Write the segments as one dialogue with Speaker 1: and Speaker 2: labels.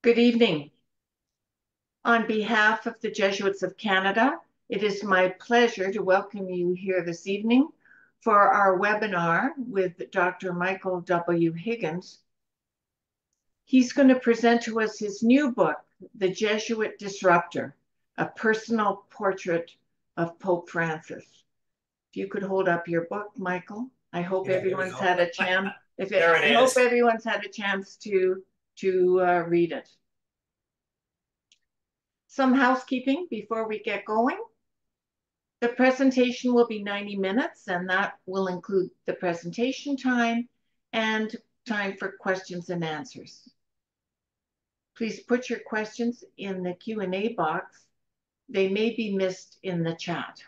Speaker 1: Good evening. On behalf of the Jesuits of Canada, it is my pleasure to welcome you here this evening for our webinar with Dr. Michael W. Higgins. He's going to present to us his new book, The Jesuit Disruptor, a personal portrait of Pope Francis. If you could hold up your book, Michael. I hope everyone's had a chance. I hope everyone's had a chance to read it. Some housekeeping before we get going. The presentation will be 90 minutes, and that will include the presentation time and time for questions and answers. Please put your questions in the Q&A box. They may be missed in the chat.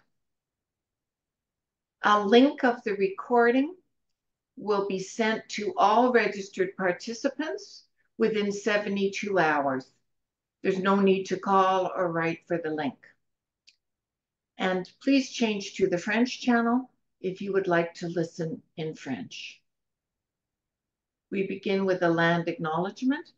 Speaker 1: A link of the recording will be sent to all registered participants within 72 hours. There's no need to call or write for the link. And please change to the French channel if you would like to listen in French. We begin with a land acknowledgement.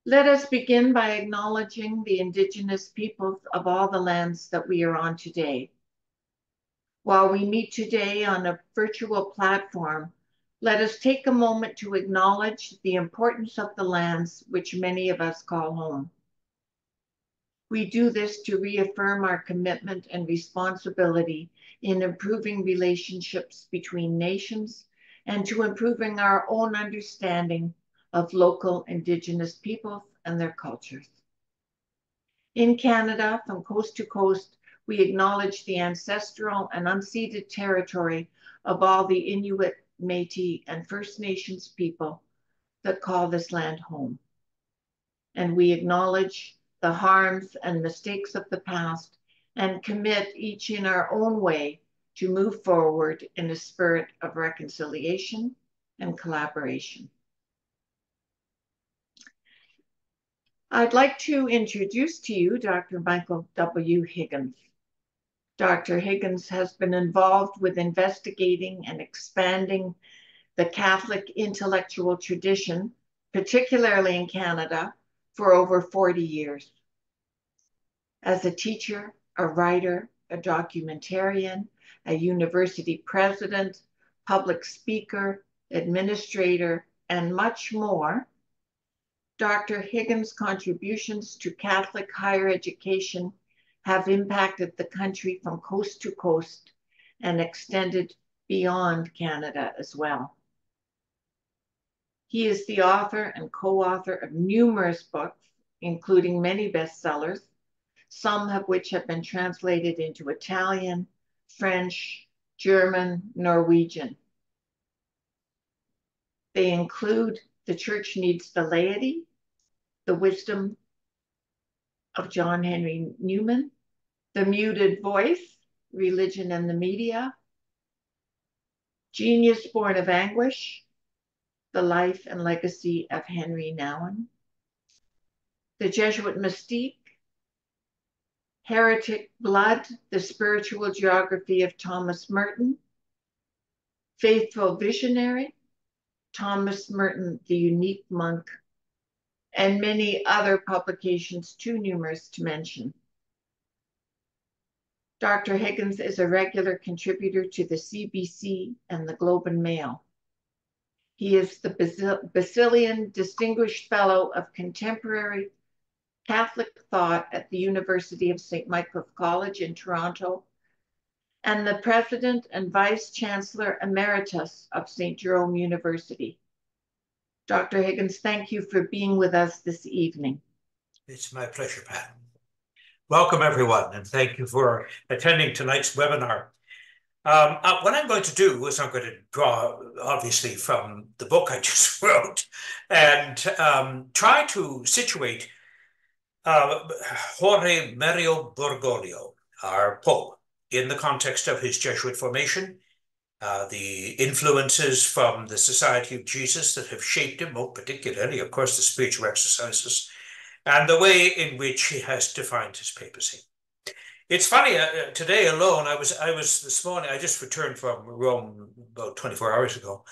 Speaker 1: Let us begin by acknowledging the Indigenous peoples of all the lands that we are on today. While we meet today on a virtual platform, let us take a moment to acknowledge the importance of the lands which many of us call home. We do this to reaffirm our commitment and responsibility in improving relationships between nations and to improving our own understanding of local Indigenous peoples and their cultures. In Canada, from coast to coast, we acknowledge the ancestral and unceded territory of all the Inuit, Métis, and First Nations people that call this land home. And we acknowledge the harms and mistakes of the past and commit each in our own way to move forward in a spirit of reconciliation and collaboration. I'd like to introduce to you Dr. Michael W. Higgins. Dr. Higgins has been involved with investigating and expanding the Catholic intellectual tradition, particularly in Canada, for over 40 years. As a teacher, a writer, a documentarian, a university president, public speaker, administrator, and much more, Dr. Higgins' contributions to Catholic higher education have impacted the country from coast to coast and extended beyond Canada as well. He is the author and co-author of numerous books, including many bestsellers, some of which have been translated into Italian, French, German, Norwegian. They include The Church Needs the Laity, The Wisdom of John Henry Newman, The Muted Voice, Religion and the Media, Genius Born of Anguish, The Life and Legacy of Henry Nouwen, The Jesuit Mystique, Heretic Blood, The Spiritual Geography of Thomas Merton, Faithful Visionary, Thomas Merton, the Unique Monk, and many other publications too numerous to mention. Dr. Higgins is a regular contributor to the CBC and the Globe and Mail. He is the Basilian Distinguished Fellow of Contemporary Catholic Thought at the University of St. Michael's College in Toronto, and the President and Vice Chancellor Emeritus of St. Jerome University. Dr. Higgins, thank you for being with us this evening.
Speaker 2: It's my pleasure, Pat. Welcome, everyone, and thank you for attending tonight's webinar. What I'm going to do is I'm going to draw, obviously, from the book I just wrote and try to situate Jorge Mario Bergoglio, our Pope, in the context of his Jesuit formation, the influences from the Society of Jesus that have shaped him, most particularly, of course, the spiritual exercises, and the way in which he has defined his papacy. It's funny, today alone, I was this morning, I just returned from Rome about 24 hours ago,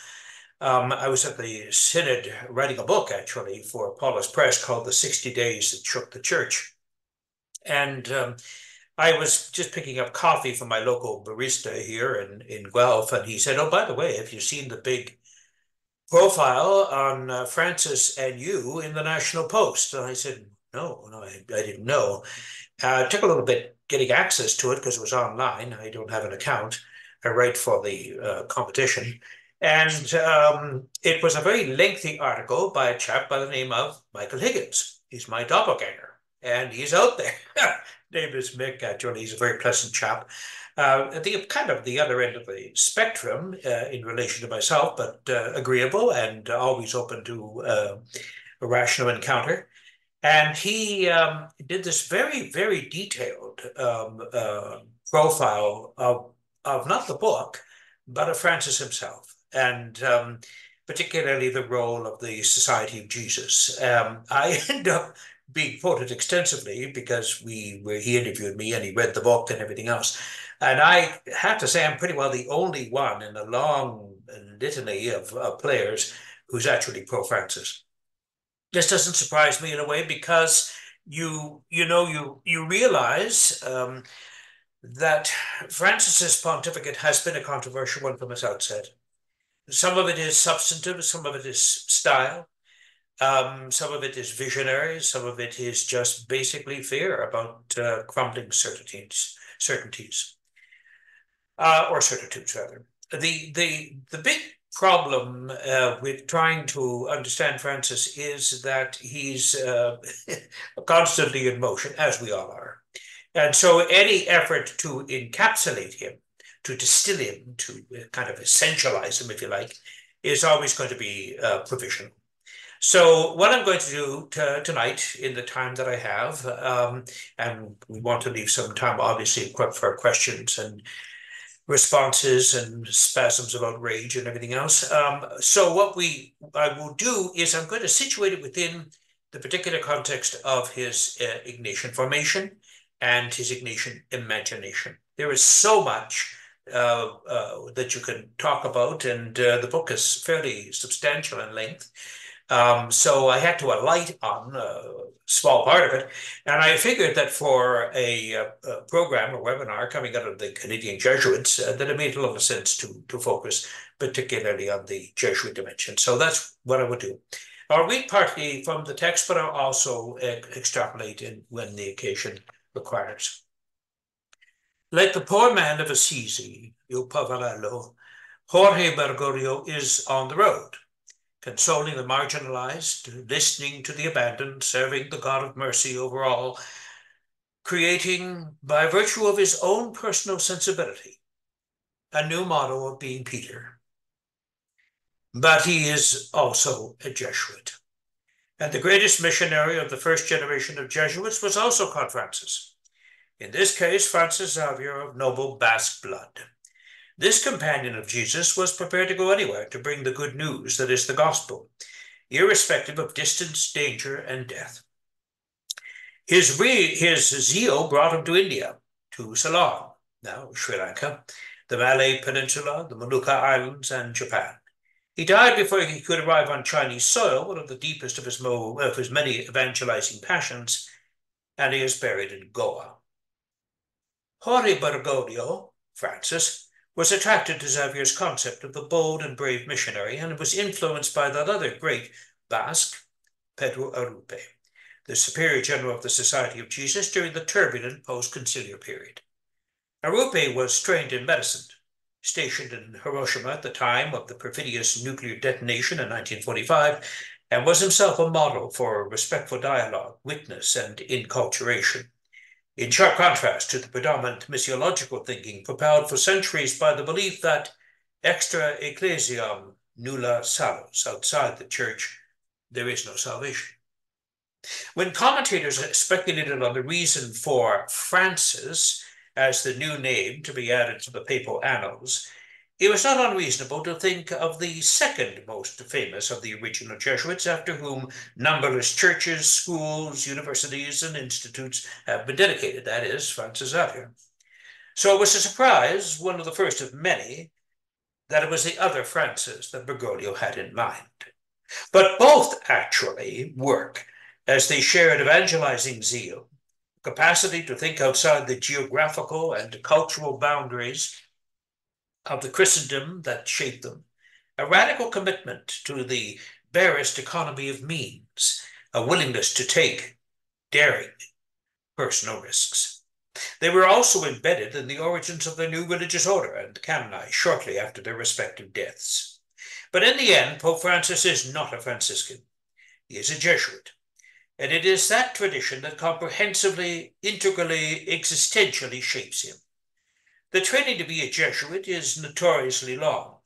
Speaker 2: I was at the Synod writing a book, actually, for Paulus Press called The 60 Days That Shook the Church. And I was just picking up coffee from my local barista here in Guelph, and he said, "Oh, by the way, have you seen the big profile on Francis and you in the National Post?" And I said, no, I didn't know. It took a little bit getting access to it because it was online. I don't have an account. I write for the competition. And it was a very lengthy article by a chap by the name of Michael Higgins. He's my doppelganger, and he's out there. Name is Mick, actually. He's a very pleasant chap. At the kind of the other end of the spectrum in relation to myself, but agreeable and always open to a rational encounter. And he did this very, very detailed profile of not the book, but of Francis himself, and particularly the role of the Society of Jesus. I end up being quoted extensively because he interviewed me and he read the book and everything else. And I have to say I'm pretty well the only one in a long litany of players who's actually pro-Francis. This doesn't surprise me in a way because you realize that Francis's pontificate has been a controversial one from its outset. Some of it is substantive, some of it is style, some of it is visionary, some of it is just basically fear about crumbling certainties, or certitudes rather. The big problem with trying to understand Francis is that he's constantly in motion, as we all are. And so any effort to encapsulate him, to distill him, to kind of essentialize him, if you like, is always going to be provisional. So what I'm going to do tonight in the time that I have, and we want to leave some time, obviously, for questions and responses and spasms of outrage and everything else. So what I will do is I'm going to situate it within the particular context of his Ignatian formation and his Ignatian imagination. There is so much that you can talk about, and the book is fairly substantial in length. So I had to alight on a small part of it. And I figured that for a program or webinar coming out of the Canadian Jesuits, that it made a lot of sense to focus particularly on the Jesuit dimension. So that's what I would do. I'll read partly from the text, but I'll also extrapolate when the occasion requires. Like the poor man of Assisi, Il Poverello, Jorge Bergoglio is on the road, consoling the marginalized, listening to the abandoned, serving the God of mercy over all, creating, by virtue of his own personal sensibility, a new model of being Peter. But he is also a Jesuit. And the greatest missionary of the first generation of Jesuits was also called Francis. In this case, Francis Xavier of noble Basque blood. This companion of Jesus was prepared to go anywhere to bring the good news that is the gospel, irrespective of distance, danger, and death. His zeal brought him to India, to Ceylon, now Sri Lanka, the Malay Peninsula, the Molucca Islands, and Japan. He died before he could arrive on Chinese soil, one of the deepest of his many evangelizing passions, and he is buried in Goa. Jorge Bergoglio, Francis, was attracted to Xavier's concept of the bold and brave missionary and was influenced by that other great Basque, Pedro Arrupe, the superior general of the Society of Jesus during the turbulent post-conciliar period. Arrupe was trained in medicine, stationed in Hiroshima at the time of the perfidious nuclear detonation in 1945, and was himself a model for respectful dialogue, witness, and inculturation, in sharp contrast to the predominant missiological thinking propelled for centuries by the belief that extra ecclesiam nulla salus, outside the church, there is no salvation. When commentators speculated on the reason for Francis as the new name to be added to the papal annals, it was not unreasonable to think of the second most famous of the original Jesuits, after whom numberless churches, schools, universities, and institutes have been dedicated, that is, Francis Xavier. So it was a surprise, one of the first of many, that it was the other Francis that Bergoglio had in mind. But both actually work as they share an evangelizing zeal, capacity to think outside the geographical and cultural boundaries of the Christendom that shaped them, a radical commitment to the barest economy of means, a willingness to take daring personal risks. They were also embedded in the origins of their new religious order and canonized shortly after their respective deaths. But in the end, Pope Francis is not a Franciscan. He is a Jesuit. And it is that tradition that comprehensively, integrally, existentially shapes him. The training to be a Jesuit is notoriously long.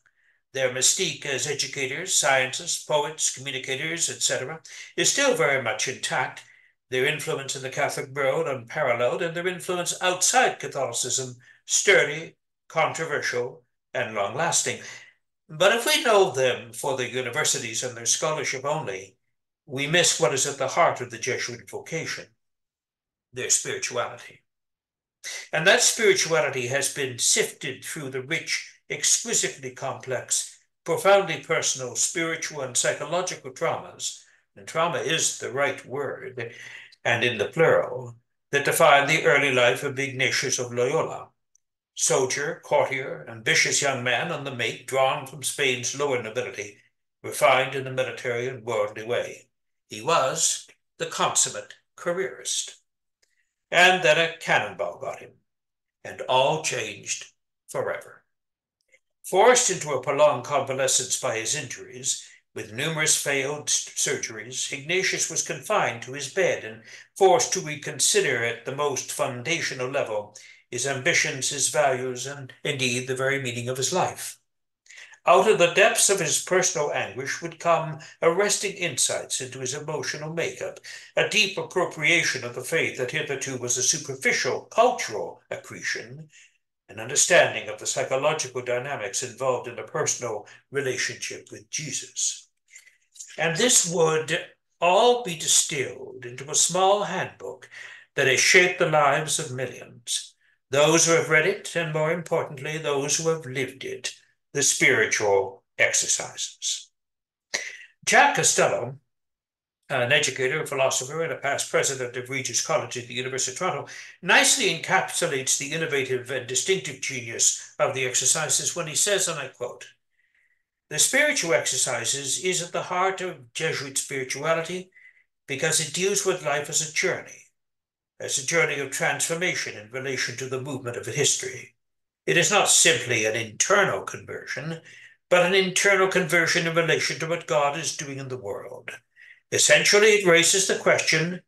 Speaker 2: Their mystique as educators, scientists, poets, communicators, etc., is still very much intact, their influence in the Catholic world unparalleled, and their influence outside Catholicism sturdy, controversial, and long-lasting. But if we know them for their universities and their scholarship only, we miss what is at the heart of the Jesuit vocation, their spirituality. And that spirituality has been sifted through the rich, exquisitely complex, profoundly personal spiritual and psychological traumas, and trauma is the right word, and in the plural, that defined the early life of Ignatius of Loyola. Soldier, courtier, ambitious young man on the make, drawn from Spain's lower nobility, refined in a military and worldly way. He was the consummate careerist. And then a cannonball got him, and all changed forever. Forced into a prolonged convalescence by his injuries, with numerous failed surgeries, Ignatius was confined to his bed and forced to reconsider at the most foundational level his ambitions, his values, and indeed the very meaning of his life. Out of the depths of his personal anguish would come arresting insights into his emotional makeup, a deep appropriation of the faith that hitherto was a superficial cultural accretion, an understanding of the psychological dynamics involved in a personal relationship with Jesus. And this would all be distilled into a small handbook that has shaped the lives of millions, those who have read it, and more importantly, those who have lived it, the spiritual exercises. Jack Costello, an educator, a philosopher, and a past president of Regis College at the University of Toronto, nicely encapsulates the innovative and distinctive genius of the exercises when he says, and I quote, "The spiritual exercises is at the heart of Jesuit spirituality because it deals with life as a journey of transformation in relation to the movement of history. It is not simply an internal conversion, but an internal conversion in relation to what God is doing in the world. Essentially, it raises the question,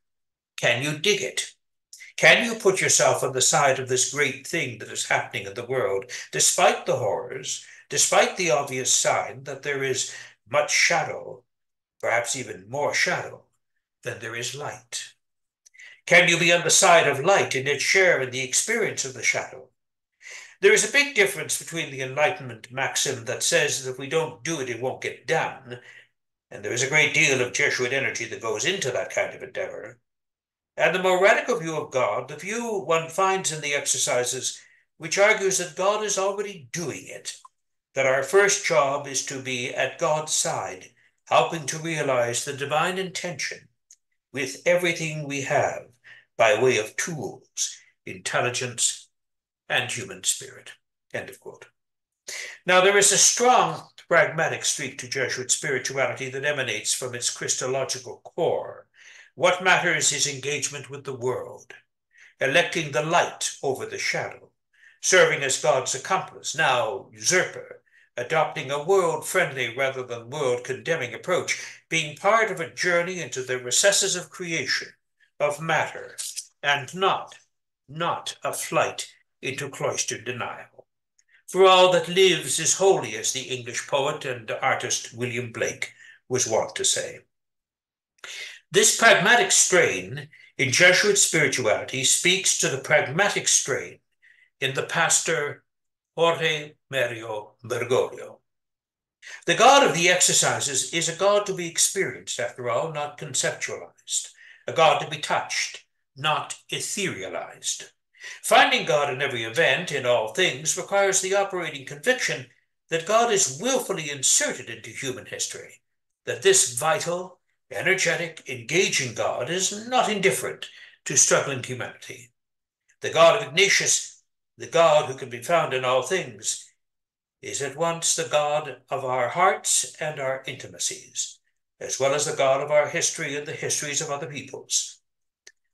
Speaker 2: can you dig it? Can you put yourself on the side of this great thing that is happening in the world, despite the horrors, despite the obvious sign that there is much shadow, perhaps even more shadow, than there is light? Can you be on the side of light and yet share in the experience of the shadow? There is a big difference between the Enlightenment maxim that says that if we don't do it, it won't get done, and there is a great deal of Jesuit energy that goes into that kind of endeavor, and the more radical view of God, the view one finds in the exercises, which argues that God is already doing it, that our first job is to be at God's side, helping to realize the divine intention with everything we have by way of tools, intelligence, and human spirit." End of quote. Now, there is a strong pragmatic streak to Jesuit spirituality that emanates from its Christological core. What matters is engagement with the world, electing the light over the shadow, serving as God's accomplice, now usurper, adopting a world-friendly rather than world-condemning approach, being part of a journey into the recesses of creation, of matter, and not a flight into cloistered denial. For all that lives is holy, as the English poet and artist William Blake was wont to say. This pragmatic strain in Jesuit spirituality speaks to the pragmatic strain in the pastor Jorge Mario Bergoglio. The God of the exercises is a God to be experienced, after all, not conceptualized, a God to be touched, not etherealized. Finding God in every event, in all things, requires the operating conviction that God is willfully inserted into human history, that this vital, energetic, engaging God is not indifferent to struggling humanity. The God of Ignatius, the God who can be found in all things, is at once the God of our hearts and our intimacies, as well as the God of our history and the histories of other peoples.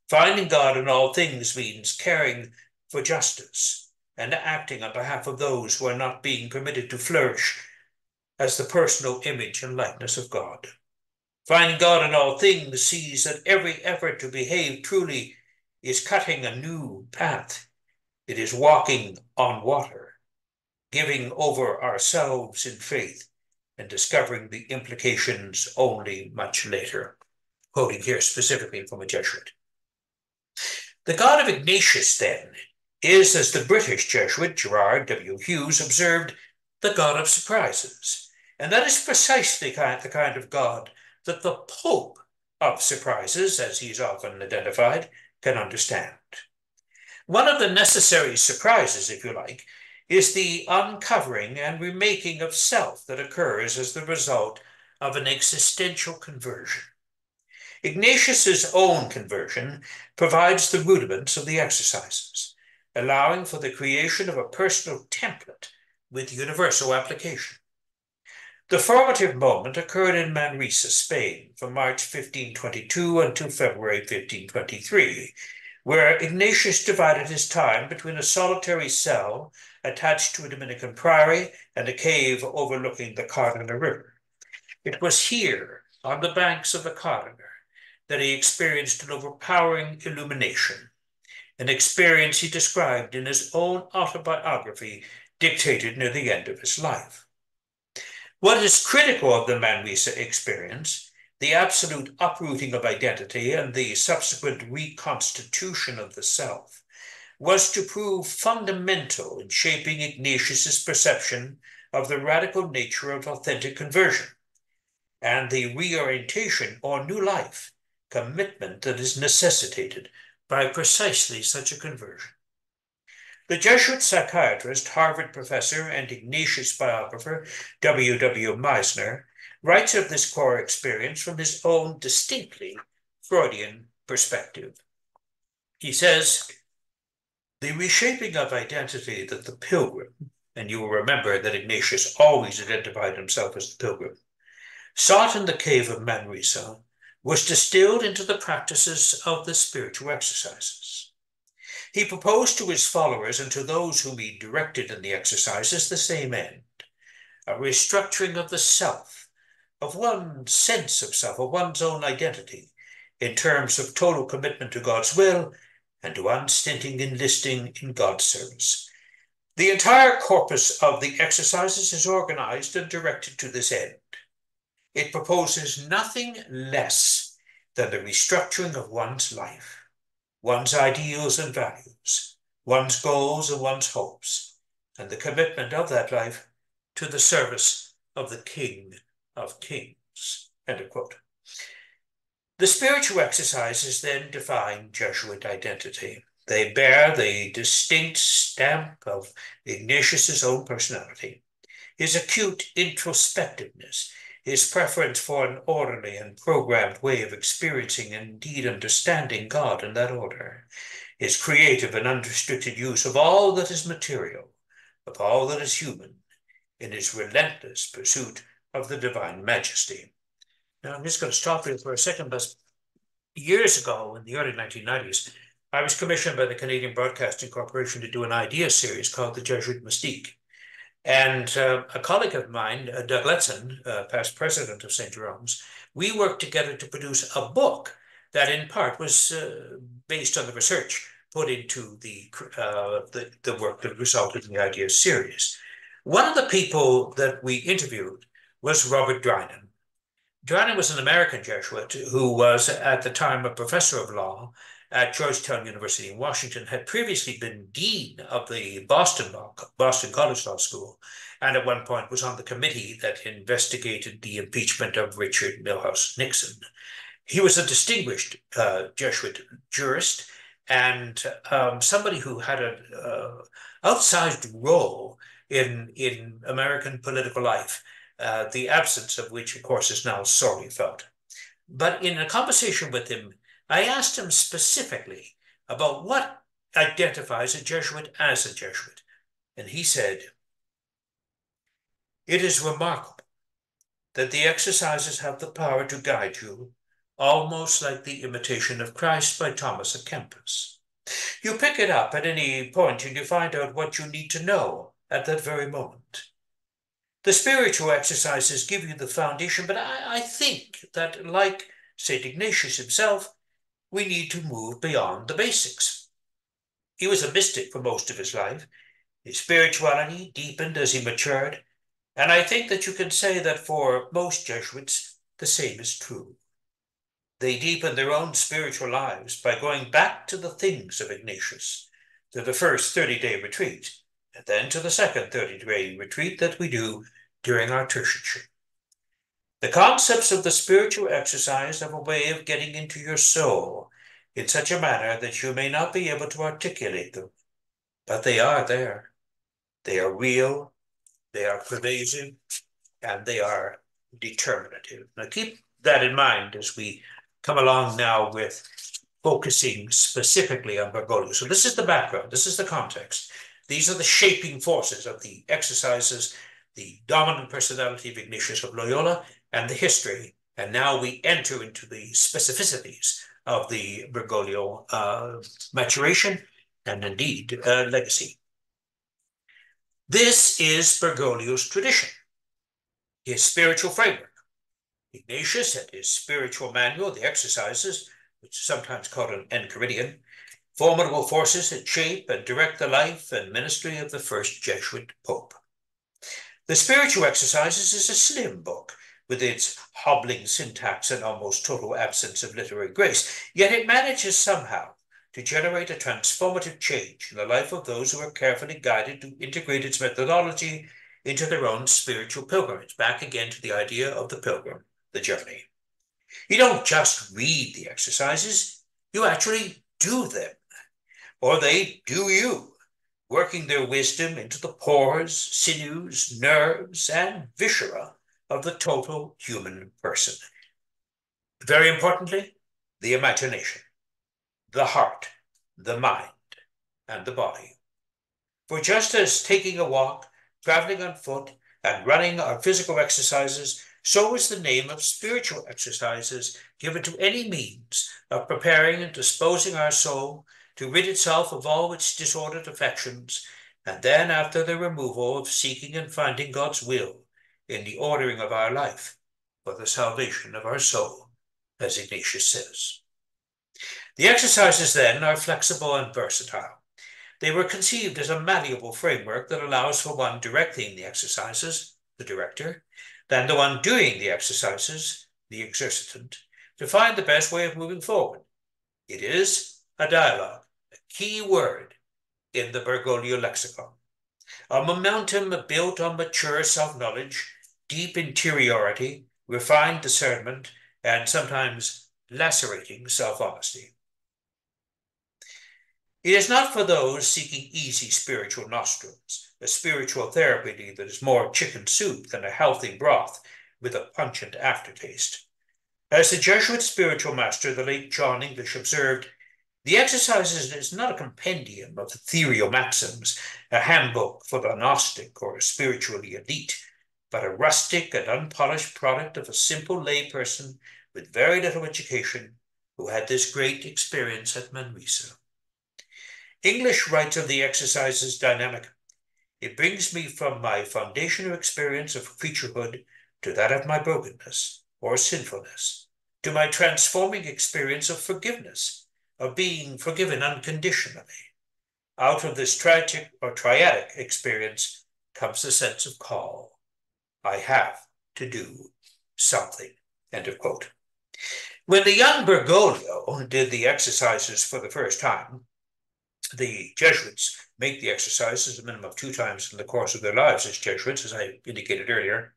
Speaker 2: Finding God in all things means caring for justice and acting on behalf of those who are not being permitted to flourish as the personal image and likeness of God. Finding God in all things sees that every effort to behave truly is cutting a new path. It is walking on water, giving over ourselves in faith, and discovering the implications only much later. Quoting here specifically from a Jesuit. The God of Ignatius, then, is, as the British Jesuit Gerard W. Hughes observed, the God of surprises. And that is precisely the kind of God that the Pope of surprises, as he's often identified, can understand. One of the necessary surprises, if you like, is the uncovering and remaking of self that occurs as the result of an existential conversion. Ignatius's own conversion provides the rudiments of the exercises, allowing for the creation of a personal template with universal application. The formative moment occurred in Manresa, Spain, from March 1522 until February 1523, where Ignatius divided his time between a solitary cell attached to a Dominican priory and a cave overlooking the Cardona River. It was here, on the banks of the Cardona, that he experienced an overpowering illumination, an experience he described in his own autobiography dictated near the end of his life. What is critical of the Manresa experience, the absolute uprooting of identity and the subsequent reconstitution of the self, was to prove fundamental in shaping Ignatius's perception of the radical nature of authentic conversion and the reorientation or new life commitment that is necessitated by precisely such a conversion. The Jesuit psychiatrist, Harvard professor, and Ignatius biographer W. W. Meisner writes of this core experience from his own distinctly Freudian perspective. He says, the reshaping of identity that the pilgrim, and you will remember that Ignatius always identified himself as the pilgrim, sought in the cave of Manresa, was distilled into the practices of the spiritual exercises. He proposed to his followers and to those whom he directed in the exercises the same end, a restructuring of the self, of one's sense of self, of one's own identity, in terms of total commitment to God's will and to unstinting enlisting in God's service. The entire corpus of the exercises is organized and directed to this end. It proposes nothing less than the restructuring of one's life, one's ideals and values, one's goals and one's hopes, and the commitment of that life to the service of the King of Kings. End of quote. The spiritual exercises then define Jesuit identity. They bear the distinct stamp of Ignatius's own personality, his acute introspectiveness, his preference for an orderly and programmed way of experiencing and indeed understanding God in that order, his creative and unrestricted use of all that is material, of all that is human, in his relentless pursuit of the divine majesty. Now, I'm just going to stop here for a second, but years ago, in the early 1990s, I was commissioned by the Canadian Broadcasting Corporation to do an idea series called The Jesuit Mystique. And a colleague of mine, Doug Letson, past president of St. Jerome's, we worked together to produce a book that in part was based on the research put into the work that resulted in the idea series. One of the people that we interviewed was Robert Drinan. Drinan was an American Jesuit who was at the time a professor of law at Georgetown University in Washington, had previously been dean of the Boston College Law School, and at one point was on the committee that investigated the impeachment of Richard Milhous Nixon. He was a distinguished Jesuit jurist and somebody who had an outsized role in American political life, the absence of which, of course, is now sorely felt. But in a conversation with him, I asked him specifically about what identifies a Jesuit as a Jesuit. And he said, "It is remarkable that the exercises have the power to guide you, almost like the Imitation of Christ by Thomas à Kempis. You pick it up at any point and you find out what you need to know at that very moment. The spiritual exercises give you the foundation, but I think that, like St. Ignatius himself, we need to move beyond the basics." He was a mystic for most of his life. His spirituality deepened as he matured, and I think that you can say that for most Jesuits, the same is true. They deepen their own spiritual lives by going back to the things of Ignatius, to the first 30-day retreat, and then to the second 30-day retreat that we do during our tertianship. The concepts of the spiritual exercise have a way of getting into your soul in such a manner that you may not be able to articulate them, but they are there. They are real, they are pervasive, and they are determinative. Now keep that in mind as we come along now with focusing specifically on Bergoglio. So this is the background, this is the context. These are the shaping forces of the exercises, the dominant personality of Ignatius of Loyola, and the history. And now we enter into the specificities of the Bergoglio maturation and indeed legacy. This is Bergoglio's tradition, his spiritual framework. Ignatius and his spiritual manual, the exercises, which is sometimes called an Enchiridion, formidable forces that shape and direct the life and ministry of the first Jesuit pope. The spiritual exercises is a slim book, with its hobbling syntax and almost total absence of literary grace, yet it manages somehow to generate a transformative change in the life of those who are carefully guided to integrate its methodology into their own spiritual pilgrimage, back again to the idea of the pilgrim, the journey. You don't just read the exercises, you actually do them, or they do you, working their wisdom into the pores, sinews, nerves, and viscera of the total human person. Very importantly, the imagination, the heart, the mind, and the body. For just as taking a walk, traveling on foot, and running are physical exercises, so is the name of spiritual exercises given to any means of preparing and disposing our soul to rid itself of all its disordered affections, and then after the removal of seeking and finding God's will in the ordering of our life for the salvation of our soul, as Ignatius says. The exercises then are flexible and versatile. They were conceived as a malleable framework that allows for one directing the exercises, the director, than the one doing the exercises, the exercitant, to find the best way of moving forward. It is a dialogue, a key word in the Bergoglio lexicon, a momentum built on mature self-knowledge, deep interiority, refined discernment, and sometimes lacerating self-honesty. It is not for those seeking easy spiritual nostrums, a spiritual therapy that is more chicken soup than a healthy broth with a pungent aftertaste. As the Jesuit spiritual master, the late John English, observed, the exercises is not a compendium of ethereal maxims, a handbook for the Gnostic or a spiritually elite, but a rustic and unpolished product of a simple layperson with very little education who had this great experience at Manresa. English writes of the exercises dynamic. It brings me from my foundational experience of creaturehood to that of my brokenness or sinfulness, to my transforming experience of forgiveness, of being forgiven unconditionally. Out of this tragic or triadic experience comes the sense of call. I have to do something. End of quote. When the young Bergoglio did the exercises for the first time, the Jesuits make the exercises a minimum of 2 times in the course of their lives as Jesuits, as I indicated earlier.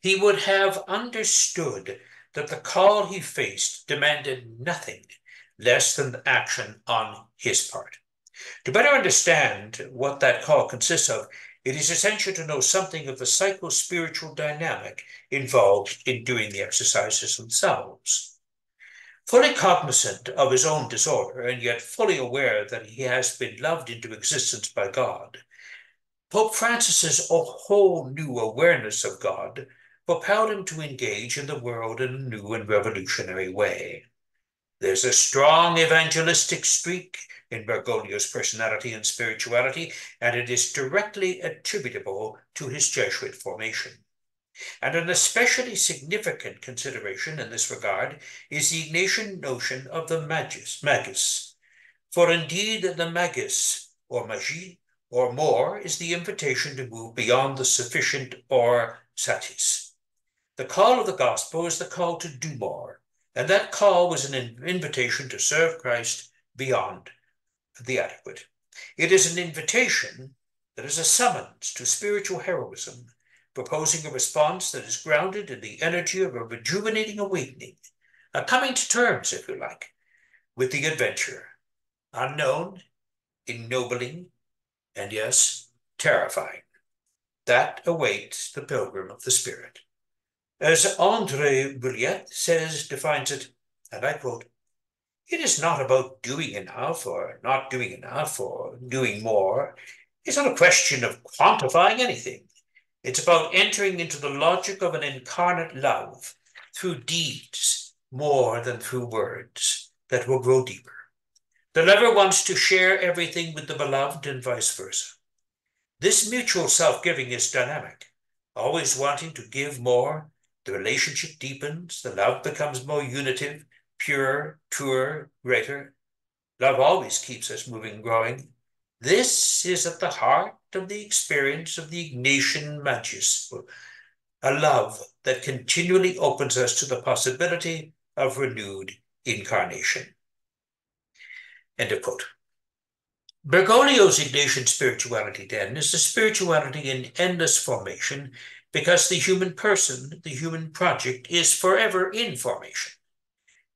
Speaker 2: He would have understood that the call he faced demanded nothing less than action on his part. To better understand what that call consists of, it is essential to know something of the psycho-spiritual dynamic involved in doing the exercises themselves. Fully cognizant of his own disorder, and yet fully aware that he has been loved into existence by God, Pope Francis's whole new awareness of God propelled him to engage in the world in a new and revolutionary way. There's a strong evangelistic streak in Bergoglio's personality and spirituality, and it is directly attributable to his Jesuit formation. And an especially significant consideration in this regard is the Ignatian notion of the magus. For indeed the magus, or magie, or more, is the invitation to move beyond the sufficient or satis. The call of the gospel is the call to do more, and that call was an invitation to serve Christ beyond the adequate. It is an invitation that is a summons to spiritual heroism, proposing a response that is grounded in the energy of a rejuvenating awakening, a coming to terms, if you like, with the adventure, unknown, ennobling, and yes, terrifying, that awaits the pilgrim of the spirit. As André Bouliet defines it, and I quote, "It is not about doing enough or not doing enough or doing more. It's not a question of quantifying anything. It's about entering into the logic of an incarnate love through deeds more than through words that will grow deeper. The lover wants to share everything with the beloved and vice versa. This mutual self-giving is dynamic, always wanting to give more. The relationship deepens, the love becomes more unitive, pure, truer, greater. Love always keeps us moving, growing. This is at the heart of the experience of the Ignatian magus, a love that continually opens us to the possibility of renewed incarnation." End of quote. Bergoglio's Ignatian spirituality, then, is a spirituality in endless formation because the human person, the human project, is forever in formation.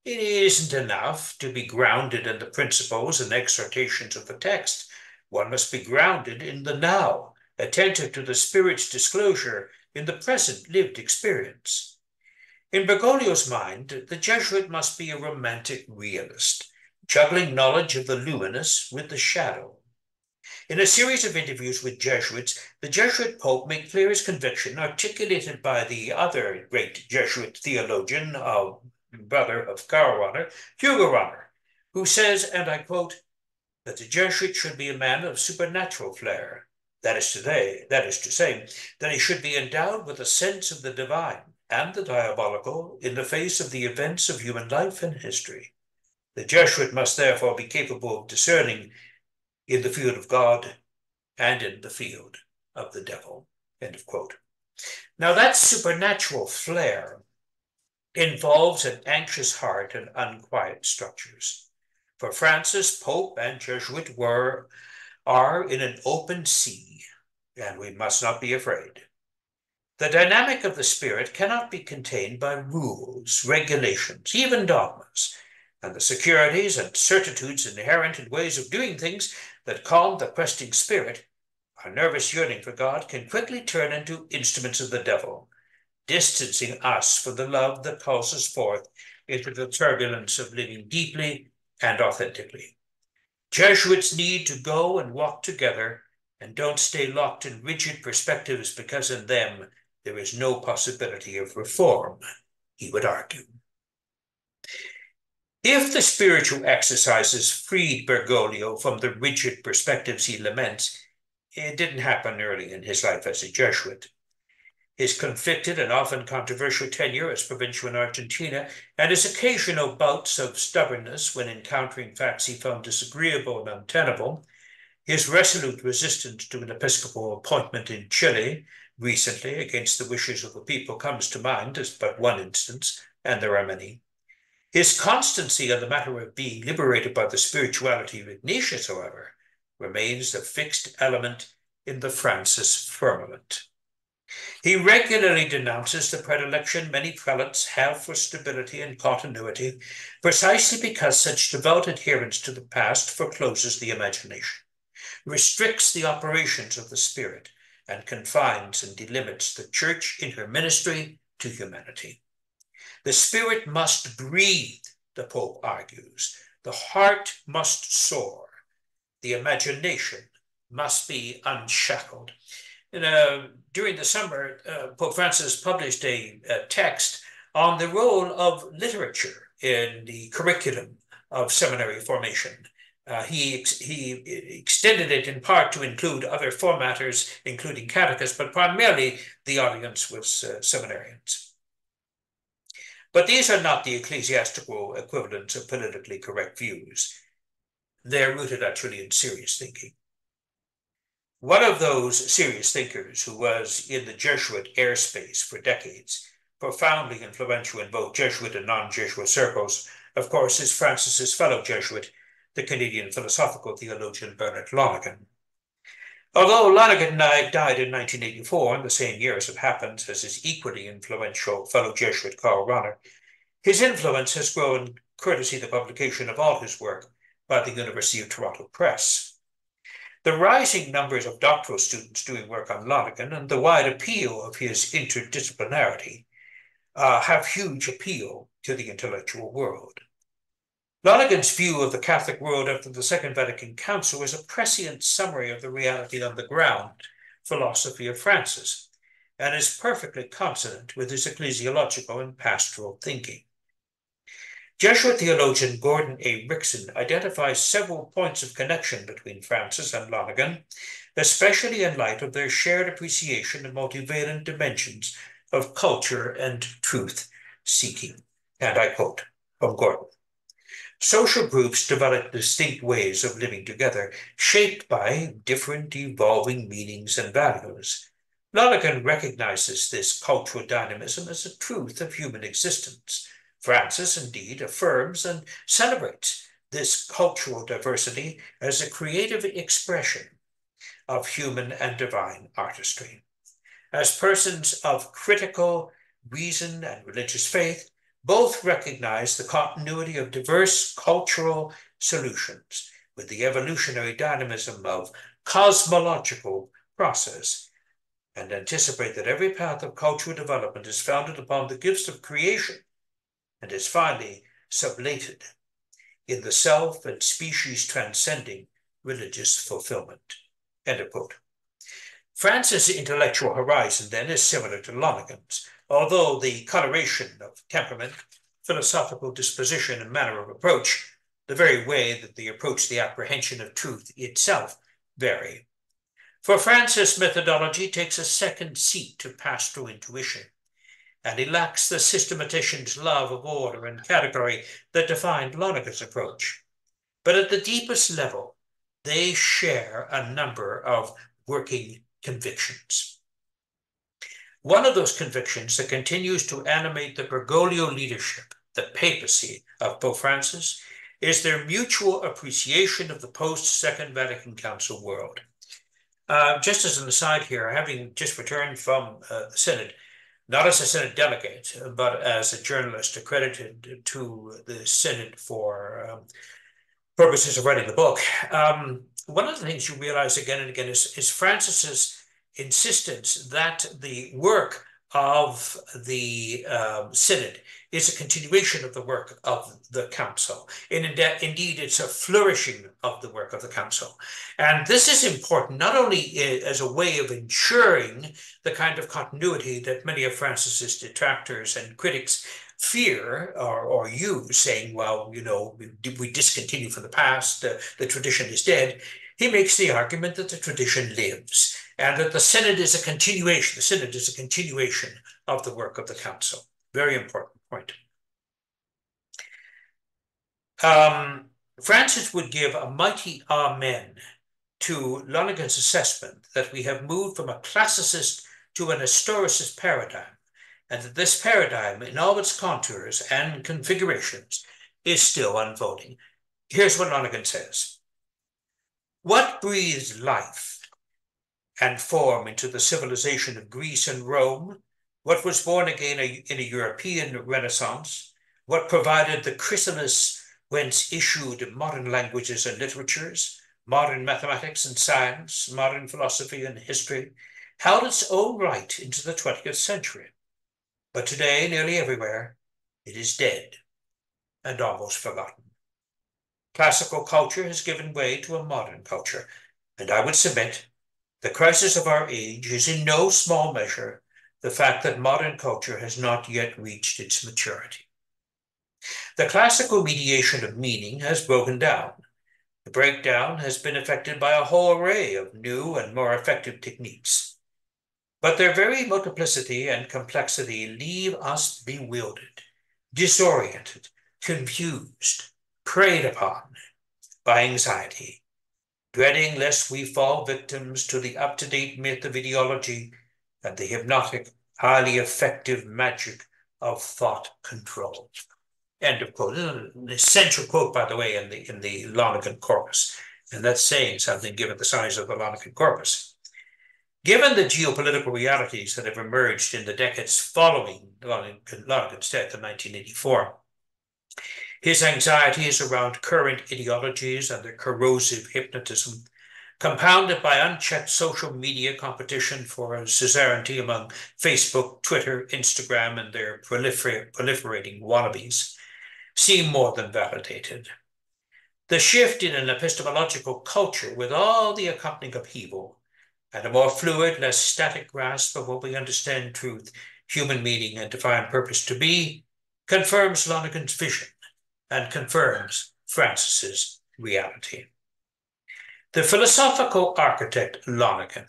Speaker 2: It isn't enough to be grounded in the principles and exhortations of the text. One must be grounded in the now, attentive to the Spirit's disclosure in the present lived experience. In Bergoglio's mind, the Jesuit must be a romantic realist, juggling knowledge of the luminous with the shadow. In a series of interviews with Jesuits, the Jesuit Pope made clear his conviction, articulated by the other great Jesuit theologian, brother of Karl Rahner, Hugo Rahner, who says, and I quote, that the Jesuit should be a man of supernatural flair. That is to say, that he should be endowed with a sense of the divine and the diabolical in the face of the events of human life and history. The Jesuit must therefore be capable of discerning in the field of God and in the field of the devil. End of quote. Now that supernatural flair involves an anxious heart and unquiet structures. For Francis, Pope and Jesuit are in an open sea, and we must not be afraid. The dynamic of the Spirit cannot be contained by rules, regulations, even dogmas, and the securities and certitudes inherent in ways of doing things that calm the questing spirit, our nervous yearning for God, can quickly turn into instruments of the devil, distancing us from the love that calls us forth into the turbulence of living deeply and authentically. Jesuits need to go and walk together and don't stay locked in rigid perspectives because in them there is no possibility of reform, he would argue. If the spiritual exercises freed Bergoglio from the rigid perspectives he laments, it didn't happen early in his life as a Jesuit. His conflicted and often controversial tenure as provincial in Argentina, and his occasional bouts of stubbornness when encountering facts he found disagreeable and untenable, his resolute resistance to an episcopal appointment in Chile recently against the wishes of the people comes to mind as but one instance, and there are many. His constancy on the matter of being liberated by the spirituality of Ignatius, however, remains a fixed element in the Francis firmament. He regularly denounces the predilection many prelates have for stability and continuity, precisely because such devout adherence to the past forecloses the imagination, restricts the operations of the spirit, and confines and delimits the church in her ministry to humanity. The spirit must breathe, the Pope argues. The heart must soar. The imagination must be unshackled. During the summer, Pope Francis published a text on the role of literature in the curriculum of seminary formation. He extended it in part to include other formatters, including catechists, but primarily the audience was seminarians. But these are not the ecclesiastical equivalents of politically correct views. They're rooted actually in serious thinking. One of those serious thinkers who was in the Jesuit airspace for decades, profoundly influential in both Jesuit and non-Jesuit circles, of course, is Francis's fellow Jesuit, the Canadian philosophical theologian Bernard Lonergan. Although Lonergan died in 1984, in the same year as it happens as his equally influential fellow Jesuit Karl Rahner, his influence has grown courtesy the publication of all his work by the University of Toronto Press. The rising numbers of doctoral students doing work on Lonergan and the wide appeal of his interdisciplinarity have huge appeal to the intellectual world. Lonergan's view of the Catholic world after the Second Vatican Council is a prescient summary of the reality on the ground philosophy of Francis, and is perfectly consonant with his ecclesiological and pastoral thinking. Jesuit theologian Gordon A. Rickson identifies several points of connection between Francis and Lonergan, especially in light of their shared appreciation of multivalent dimensions of culture and truth seeking. And I quote from Gordon: "Social groups develop distinct ways of living together, shaped by different evolving meanings and values. Lonergan recognizes this cultural dynamism as a truth of human existence. Francis, indeed, affirms and celebrates this cultural diversity as a creative expression of human and divine artistry. As persons of critical reason and religious faith, both recognize the continuity of diverse cultural solutions with the evolutionary dynamism of cosmological process, and anticipate that every path of cultural development is founded upon the gifts of creation and is finally sublated in the self and species transcending religious fulfillment." End of quote. Francis' intellectual horizon, then, is similar to Lonergan's, although the coloration of temperament, philosophical disposition, and manner of approach, the very way that they approach the apprehension of truth itself, vary. For Francis, methodology takes a second seat to pastoral intuition, and he lacks the systematician's love of order and category that defined Lonergan's approach. But at the deepest level, they share a number of working convictions. One of those convictions that continues to animate the Bergoglio leadership, the papacy of Pope Francis, is their mutual appreciation of the post-Second Vatican Council world. Just as an aside here, having just returned from the Synod, not as a Synod delegate, but as a journalist accredited to the Synod for purposes of writing the book, one of the things you realize again and again is Francis's insistence that the work of the Synod is a continuation of the work of the Council. And indeed, it's a flourishing of the work of the Council. And this is important not only as a way of ensuring the kind of continuity that many of Francis's detractors and critics fear or use, saying, well, you know, we discontinue from the past, the tradition is dead. He makes the argument that the tradition lives and that the Synod is a continuation. The Synod is a continuation of the work of the Council. Very important point. Francis would give a mighty amen to Lonergan's assessment that we have moved from a classicist to an historicist paradigm, and that this paradigm, in all its contours and configurations, is still unfolding. Here's what Lonergan says: "What breathed life and form into the civilization of Greece and Rome, what was born again in a European Renaissance, what provided the chrysalis whence issued modern languages and literatures, modern mathematics and science, modern philosophy and history, held its own right into the 20th century. But today, nearly everywhere, it is dead and almost forgotten. Classical culture has given way to a modern culture, and I would submit the crisis of our age is in no small measure the fact that modern culture has not yet reached its maturity. The classical mediation of meaning has broken down. The breakdown has been affected by a whole array of new and more effective techniques. But their very multiplicity and complexity leave us bewildered, disoriented, confused, preyed upon by anxiety, dreading lest we fall victims to the up-to-date myth of ideology and the hypnotic, highly effective magic of thought control. End of quote. An essential quote, by the way, in the Lonergan corpus. And that's saying something given the size of the Lonergan corpus. Given the geopolitical realities that have emerged in the decades following Lonergan's death in 1984, his anxiety is around current ideologies and their corrosive hypnotism, compounded by unchecked social media competition for suzerainty among Facebook, Twitter, Instagram, and their proliferating wannabes, seem more than validated. The shift in an epistemological culture with all the accompanying upheaval and a more fluid, less static grasp of what we understand truth, human meaning, and divine purpose to be, confirms Lonergan's vision and confirms Francis's reality. The philosophical architect Lonergan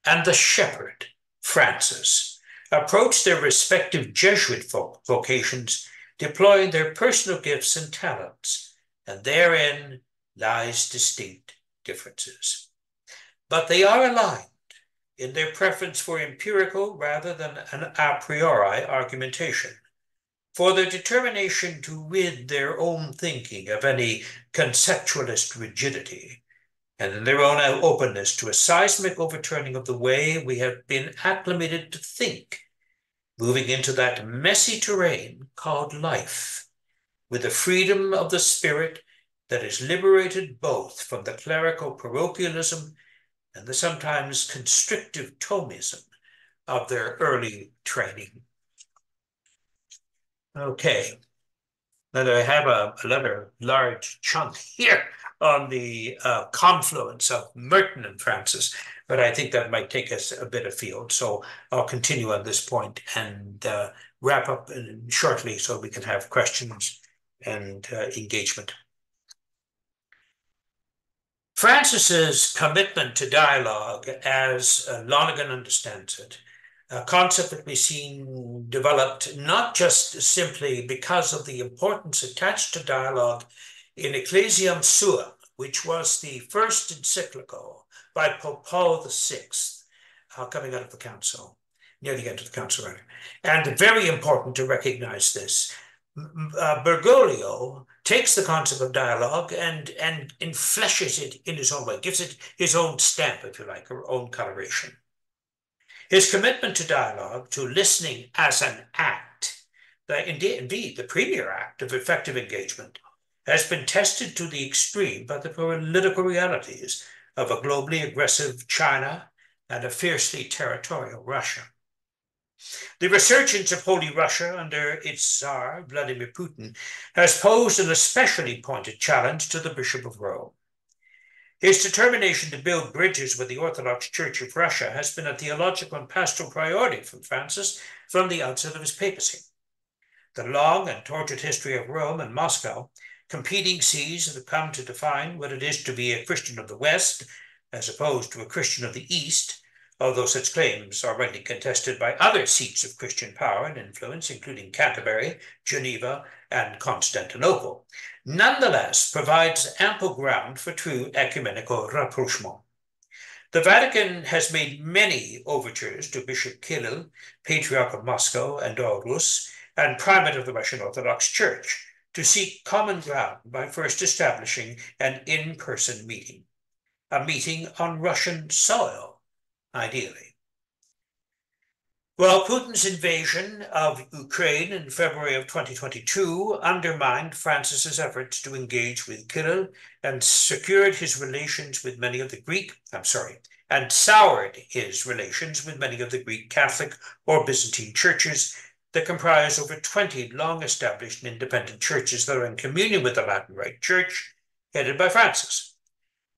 Speaker 2: and the shepherd Francis approached their respective Jesuit vocations, deploying their personal gifts and talents, and therein lies distinct differences. But they are aligned in their preference for empirical rather than an a priori argumentation, for their determination to rid their own thinking of any conceptualist rigidity, and in their own openness to a seismic overturning of the way we have been acclimated to think, moving into that messy terrain called life, with the freedom of the spirit that is liberated both from the clerical parochialism and the sometimes constrictive Thomism of their early training. Okay, now I have another large chunk here on the confluence of Merton and Francis, but I think that might take us a bit afield. So I'll continue on this point and wrap up shortly so we can have questions and engagement. Francis's commitment to dialogue, as Lonergan understands it, a concept that we've seen developed not just simply because of the importance attached to dialogue in Ecclesiam Suam, which was the first encyclical by Pope Paul VI, coming out of the council, near the end of the council, rather. And very important to recognize this. Bergoglio takes the concept of dialogue and fleshes it in his own way, gives it his own stamp, if you like, or own coloration. His commitment to dialogue, to listening as an act, indeed the premier act of effective engagement, has been tested to the extreme by the political realities of a globally aggressive China and a fiercely territorial Russia. The resurgence of Holy Russia under its Tsar, Vladimir Putin, has posed an especially pointed challenge to the Bishop of Rome. His determination to build bridges with the Orthodox Church of Russia has been a theological and pastoral priority from Francis from the outset of his papacy. The long and tortured history of Rome and Moscow, competing sees that have come to define what it is to be a Christian of the West, as opposed to a Christian of the East, although such claims are rightly contested by other seats of Christian power and influence, including Canterbury, Geneva, and Constantinople, nonetheless provides ample ground for true ecumenical rapprochement. The Vatican has made many overtures to Bishop Kirill, Patriarch of Moscow and Aarhus, and Primate of the Russian Orthodox Church, to seek common ground by first establishing an in-person meeting, a meeting on Russian soil, ideally. Well, Putin's invasion of Ukraine in February of 2022 undermined Francis's efforts to engage with Kirill and secured his relations with many of the and soured his relations with many of the Greek Catholic or Byzantine churches that comprise over 20 long-established and independent churches that are in communion with the Latin Rite Church, headed by Francis,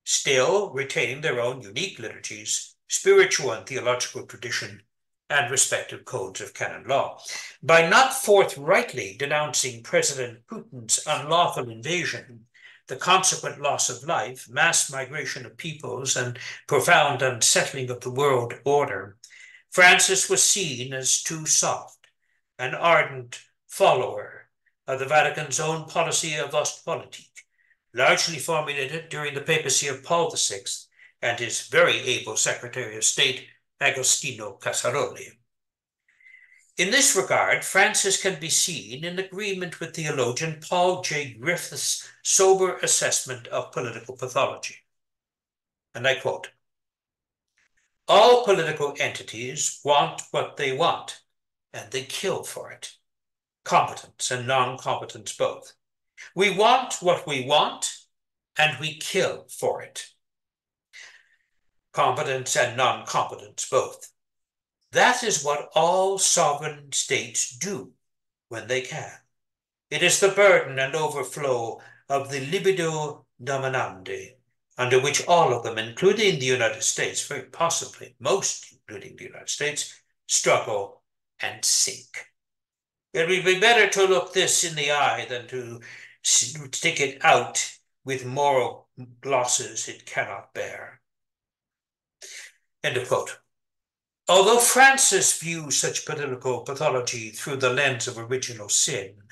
Speaker 2: still retaining their own unique liturgies, spiritual and theological tradition, and respective codes of canon law. By not forthrightly denouncing President Putin's unlawful invasion, the consequent loss of life, mass migration of peoples, and profound unsettling of the world order, Francis was seen as too soft, an ardent follower of the Vatican's own policy of Ostpolitik, largely formulated during the papacy of Paul VI and his very able Secretary of State, Agostino Casaroli. In this regard, Francis can be seen in agreement with theologian Paul J. Griffith's sober assessment of political pathology. And I quote, "All political entities want what they want, and they kill for it. Competence and non-competence both. We want what we want, and we kill for it. Competence and non-competence both. That is what all sovereign states do when they can. It is the burden and overflow of the libido dominandi, under which all of them, including the United States, very possibly most including the United States, struggle and sink. It would be better to look this in the eye than to stick it out with moral glosses it cannot bear." End of quote. Although Francis views such political pathology through the lens of original sin,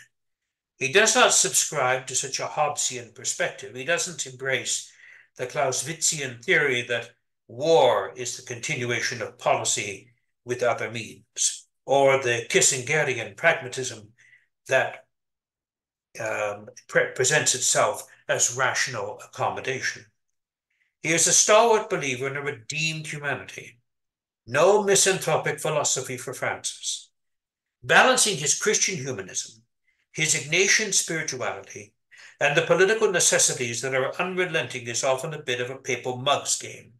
Speaker 2: he does not subscribe to such a Hobbesian perspective. He doesn't embrace the Clausewitzian theory that war is the continuation of policy with other means, or the Kissingerian pragmatism that presents itself as rational accommodation. He is a stalwart believer in a redeemed humanity. No misanthropic philosophy for Francis. Balancing his Christian humanism, his Ignatian spirituality, and the political necessities that are unrelenting is often a bit of a papal mugs game.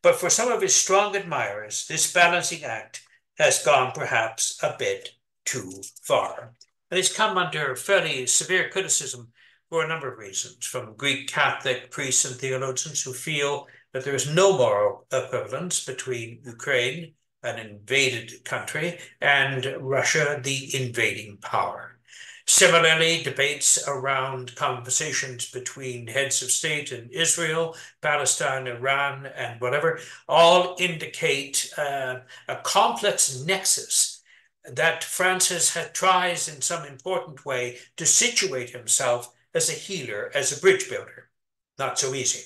Speaker 2: But for some of his strong admirers, this balancing act has gone perhaps a bit too far. And it's come under fairly severe criticism for a number of reasons, from Greek Catholic priests and theologians who feel that there is no moral equivalence between Ukraine, an invaded country, and Russia, the invading power. Similarly, debates around conversations between heads of state in Israel, Palestine, Iran, and whatever, all indicate a complex nexus that Francis tries in some important way to situate himself as a healer, as a bridge builder. Not so easy.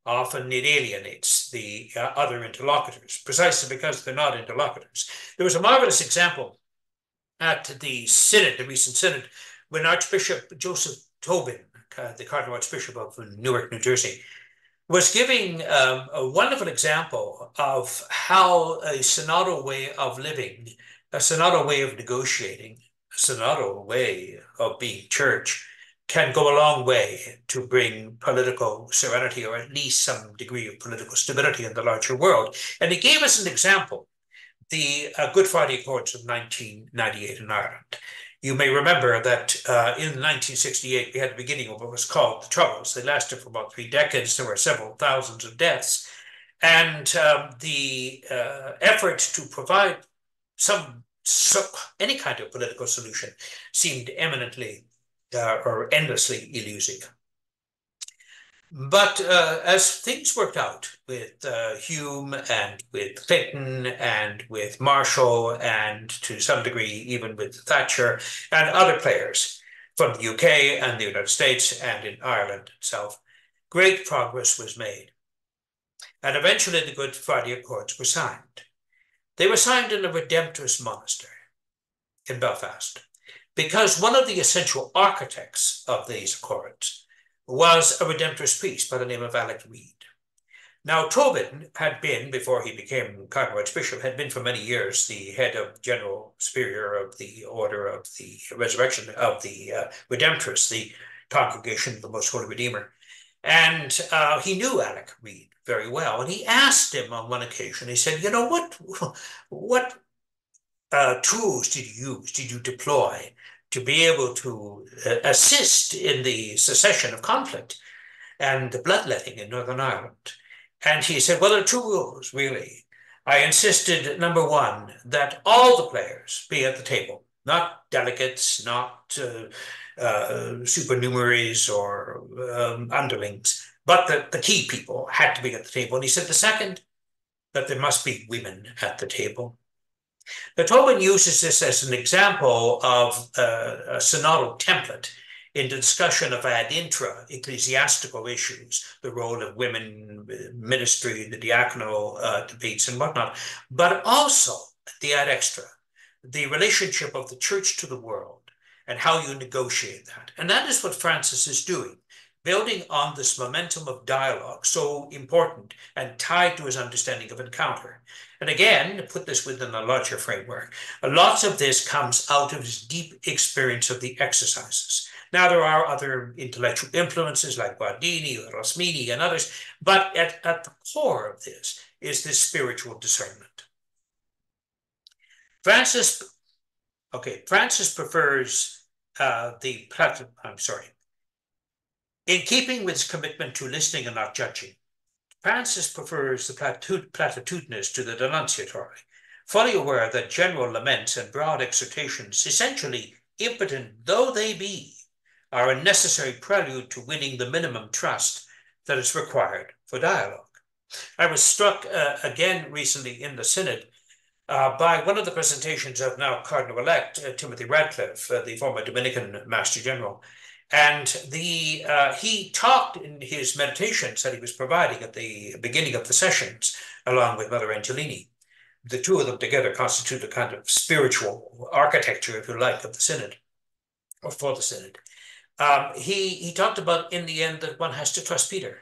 Speaker 2: Often it alienates the other interlocutors, precisely because they're not interlocutors. There was a marvelous example at the synod, the recent synod, when Archbishop Joseph Tobin, the Cardinal Archbishop of Newark, New Jersey, was giving a wonderful example of how a synodal way of living, a synodal way of negotiating, a synodal way of being church can go a long way to bring political serenity, or at least some degree of political stability in the larger world. And he gave us an example, the Good Friday Accords of 1998 in Ireland. You may remember that in 1968, we had the beginning of what was called the Troubles. They lasted for about 3 decades. There were several thousands of deaths. And the effort to provide any kind of political solution seemed eminently or endlessly elusive. But as things worked out with Hume and with Clinton and with Marshall and to some degree even with Thatcher and other players from the UK and the United States and in Ireland itself, great progress was made. And eventually the Good Friday Accords were signed. They were signed in a Redemptorist monastery in Belfast, because one of the essential architects of these accords was a Redemptorist priest by the name of Alec Reid. Now, Tobin had been, before he became Cardinal Archbishop, had been for many years the head of General Superior of the Order of the Resurrection of the Redemptorists, the Congregation of the Most Holy Redeemer. And he knew Alec Reed very well. And he asked him on one occasion, he said, you know, what tools did you use, did you deploy to be able to assist in the cessation of conflict and the bloodletting in Northern Ireland? And he said, well, there are two rules, really. I insisted, number one, that all the players be at the table, not delegates, not supernumeraries or underlings, but the key people had to be at the table. And he said, the second, that there must be women at the table. The Tobin uses this as an example of a synodal template in the discussion of ad intra ecclesiastical issues, the role of women, ministry, the diaconal debates and whatnot, but also the ad extra, the relationship of the church to the world and how you negotiate that. And that is what Francis is doing, building on this momentum of dialogue, so important and tied to his understanding of encounter. And again, to put this within a larger framework, lots of this comes out of his deep experience of the exercises. Now, there are other intellectual influences like Guardini or Rosmini and others, but at the core of this is this spiritual discernment. Francis prefers in keeping with his commitment to listening and not judging, Francis prefers the platitudinous to the denunciatory, fully aware that general laments and broad exhortations, essentially impotent though they be, are a necessary prelude to winning the minimum trust that is required for dialogue. I was struck again recently in the Synod by one of the presentations of now Cardinal-elect Timothy Radcliffe, the former Dominican Master General. And he talked in his meditations that he was providing at the beginning of the sessions, along with Mother Angelini. The two of them together constitute a kind of spiritual architecture, if you like, of the Synod, or for the Synod. He talked about, in the end, that one has to trust Peter.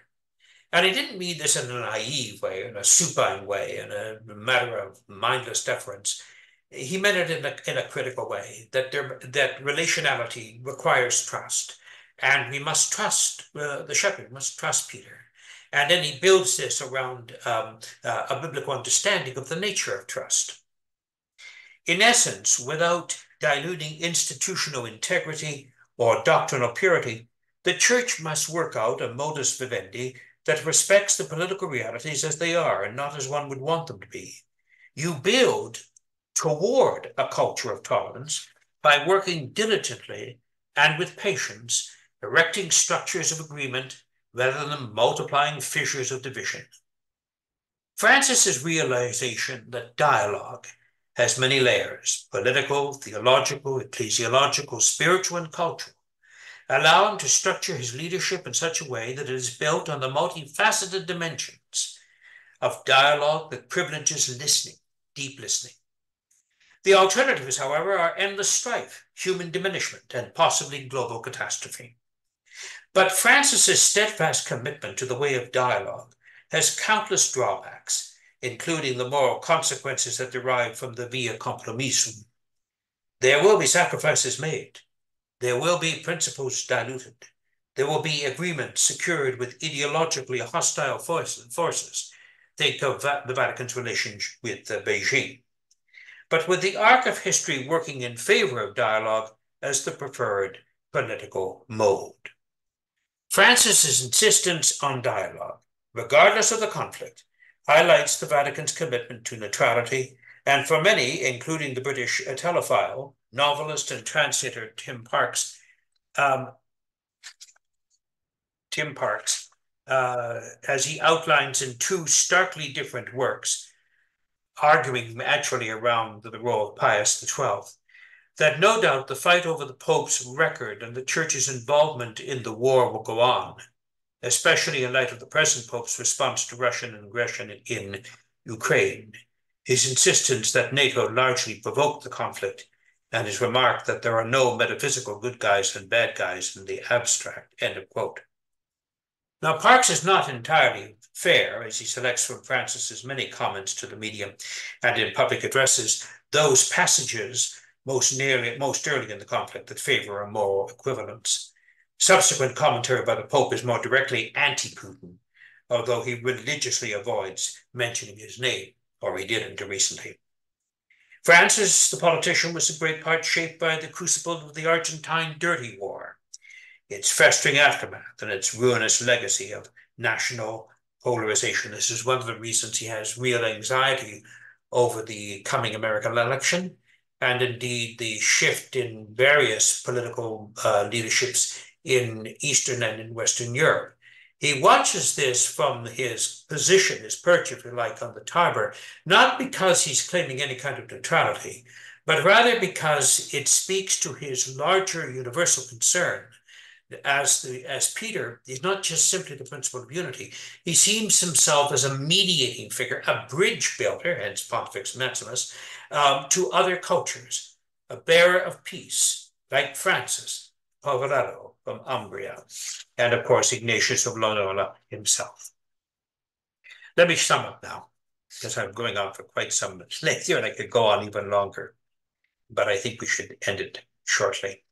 Speaker 2: And he didn't mean this in a naive way, in a supine way, in a matter of mindless deference. He meant it in a critical way, that relationality requires trust. And we must trust the shepherd, must trust Peter. And then he builds this around a biblical understanding of the nature of trust. In essence, without diluting institutional integrity or doctrinal purity, the church must work out a modus vivendi that respects the political realities as they are and not as one would want them to be. You build toward a culture of tolerance by working diligently and with patience, erecting structures of agreement rather than multiplying fissures of division. Francis's realization that dialogue has many layers, political, theological, ecclesiological, spiritual, and cultural, allow him to structure his leadership in such a way that it is built on the multifaceted dimensions of dialogue that privileges listening, deep listening. The alternatives, however, are endless strife, human diminishment, and possibly global catastrophe. But Francis's steadfast commitment to the way of dialogue has countless drawbacks, including the moral consequences that derive from the via compromissum. There will be sacrifices made. There will be principles diluted. There will be agreements secured with ideologically hostile forces. Think of the Vatican's relations with Beijing. But with the arc of history working in favor of dialogue as the preferred political mode. Francis's insistence on dialogue, regardless of the conflict, highlights the Vatican's commitment to neutrality, and for many, including the British telephile, novelist and translator Tim Parks, as he outlines in two starkly different works, arguing actually around the role of Pius XII, that no doubt the fight over the Pope's record and the Church's involvement in the war will go on, especially in light of the present Pope's response to Russian aggression in Ukraine, his insistence that NATO largely provoked the conflict, and his remark that there are no metaphysical good guys and bad guys in the abstract, end of quote. Now, Parks is not entirely fair, as he selects from Francis's many comments to the media and in public addresses those passages most early in the conflict that favor a moral equivalence. Subsequent commentary by the Pope is more directly anti-Putin, although he religiously avoids mentioning his name, or he didn't recently. Francis, the politician, was in great part shaped by the crucible of the Argentine Dirty War, its festering aftermath and its ruinous legacy of national polarization. This is one of the reasons he has real anxiety over the coming American election, and indeed the shift in various political leaderships in Eastern and in Western Europe. He watches this from his position, his perch, if you like, on the Tiber, not because he's claiming any kind of neutrality, but rather because it speaks to his larger universal concern. As Peter, he's not just simply the principle of unity. He sees himself as a mediating figure, a bridge builder, hence Pontifex Maximus, to other cultures, a bearer of peace, like Francis, Poverello from Umbria, and of course Ignatius of Loyola himself. Let me sum up now, because I'm going on for quite some minutes later, and I could go on even longer, but I think we should end it shortly.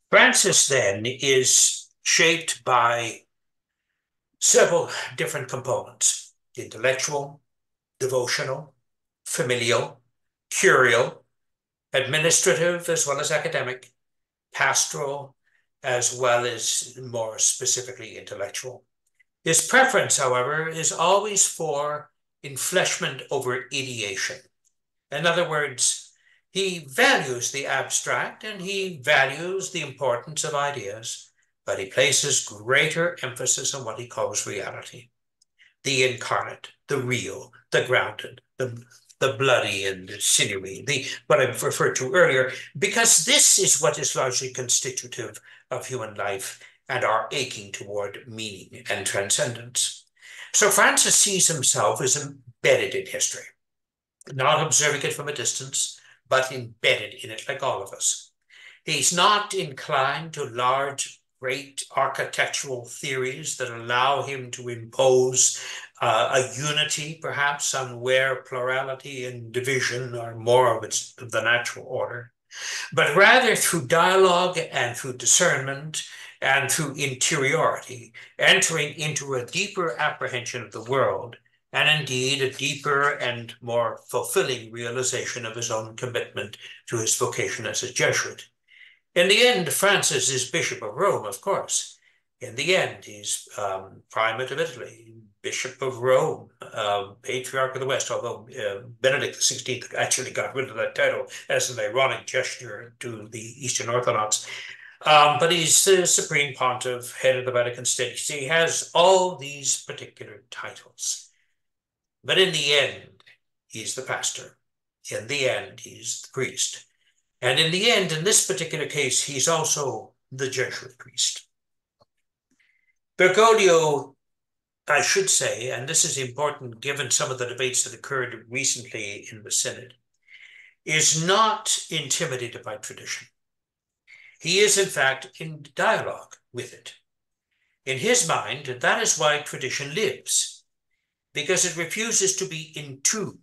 Speaker 2: Francis, then, is shaped by several different components: intellectual, devotional, familial, curial, administrative as well as academic, pastoral, as well as more specifically intellectual. His preference, however, is always for enfleshment over ideation. In other words, he values the abstract and he values the importance of ideas, but he places greater emphasis on what he calls reality. The incarnate, the real, the grounded, the bloody and sinewy, what I referred to earlier, because this is what is largely constitutive of human life and our aching toward meaning and transcendence. So Francis sees himself as embedded in history, not observing it from a distance, but embedded in it like all of us. He's not inclined to large, great architectural theories that allow him to impose a unity, perhaps, on where plurality and division are more of the natural order, but rather through dialogue and through discernment and through interiority, entering into a deeper apprehension of the world, and indeed a deeper and more fulfilling realization of his own commitment to his vocation as a Jesuit. In the end, Francis is Bishop of Rome, of course. In the end, he's Primate of Italy, Bishop of Rome, Patriarch of the West, although Benedict XVI actually got rid of that title as an ironic gesture to the Eastern Orthodox. But he's the Supreme Pontiff, head of the Vatican State. He has all these particular titles. But in the end, he's the pastor. In the end, he's the priest. And in the end, in this particular case, he's also the Jesuit priest. Bergoglio, I should say, and this is important given some of the debates that occurred recently in the Synod, is not intimidated by tradition. He is, in fact, in dialogue with it. In his mind, that is why tradition lives, because it refuses to be entombed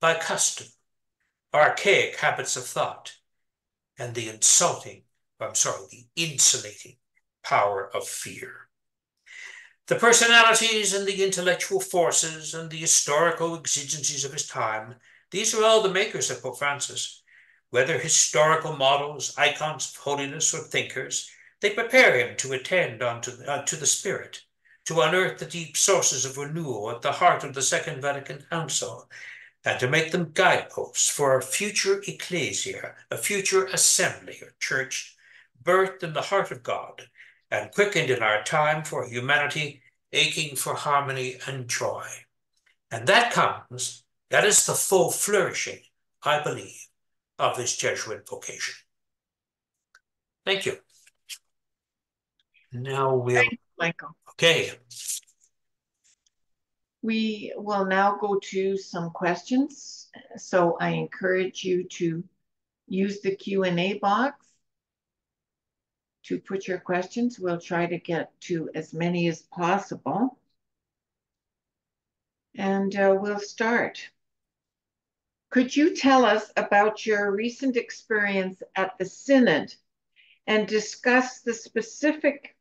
Speaker 2: by custom, archaic habits of thought, and the insulating power of fear. The personalities and the intellectual forces and the historical exigencies of his time, these are all the makers of Pope Francis. Whether historical models, icons of holiness, or thinkers, they prepare him to attend to the Spirit, to unearth the deep sources of renewal at the heart of the Second Vatican Council, and to make them guideposts for a future ecclesia, a future assembly or church, birthed in the heart of God and quickened in our time for humanity, aching for harmony and joy. And that is the full flourishing, I believe, of his Jesuit vocation. Thank you. Now we'll...
Speaker 1: Thanks, Michael.
Speaker 2: Okay.
Speaker 1: We will now go to some questions. So I encourage you to use the Q&A box to put your questions. We'll try to get to as many as possible. And we'll start. Could you tell us about your recent experience at the Synod and discuss the specific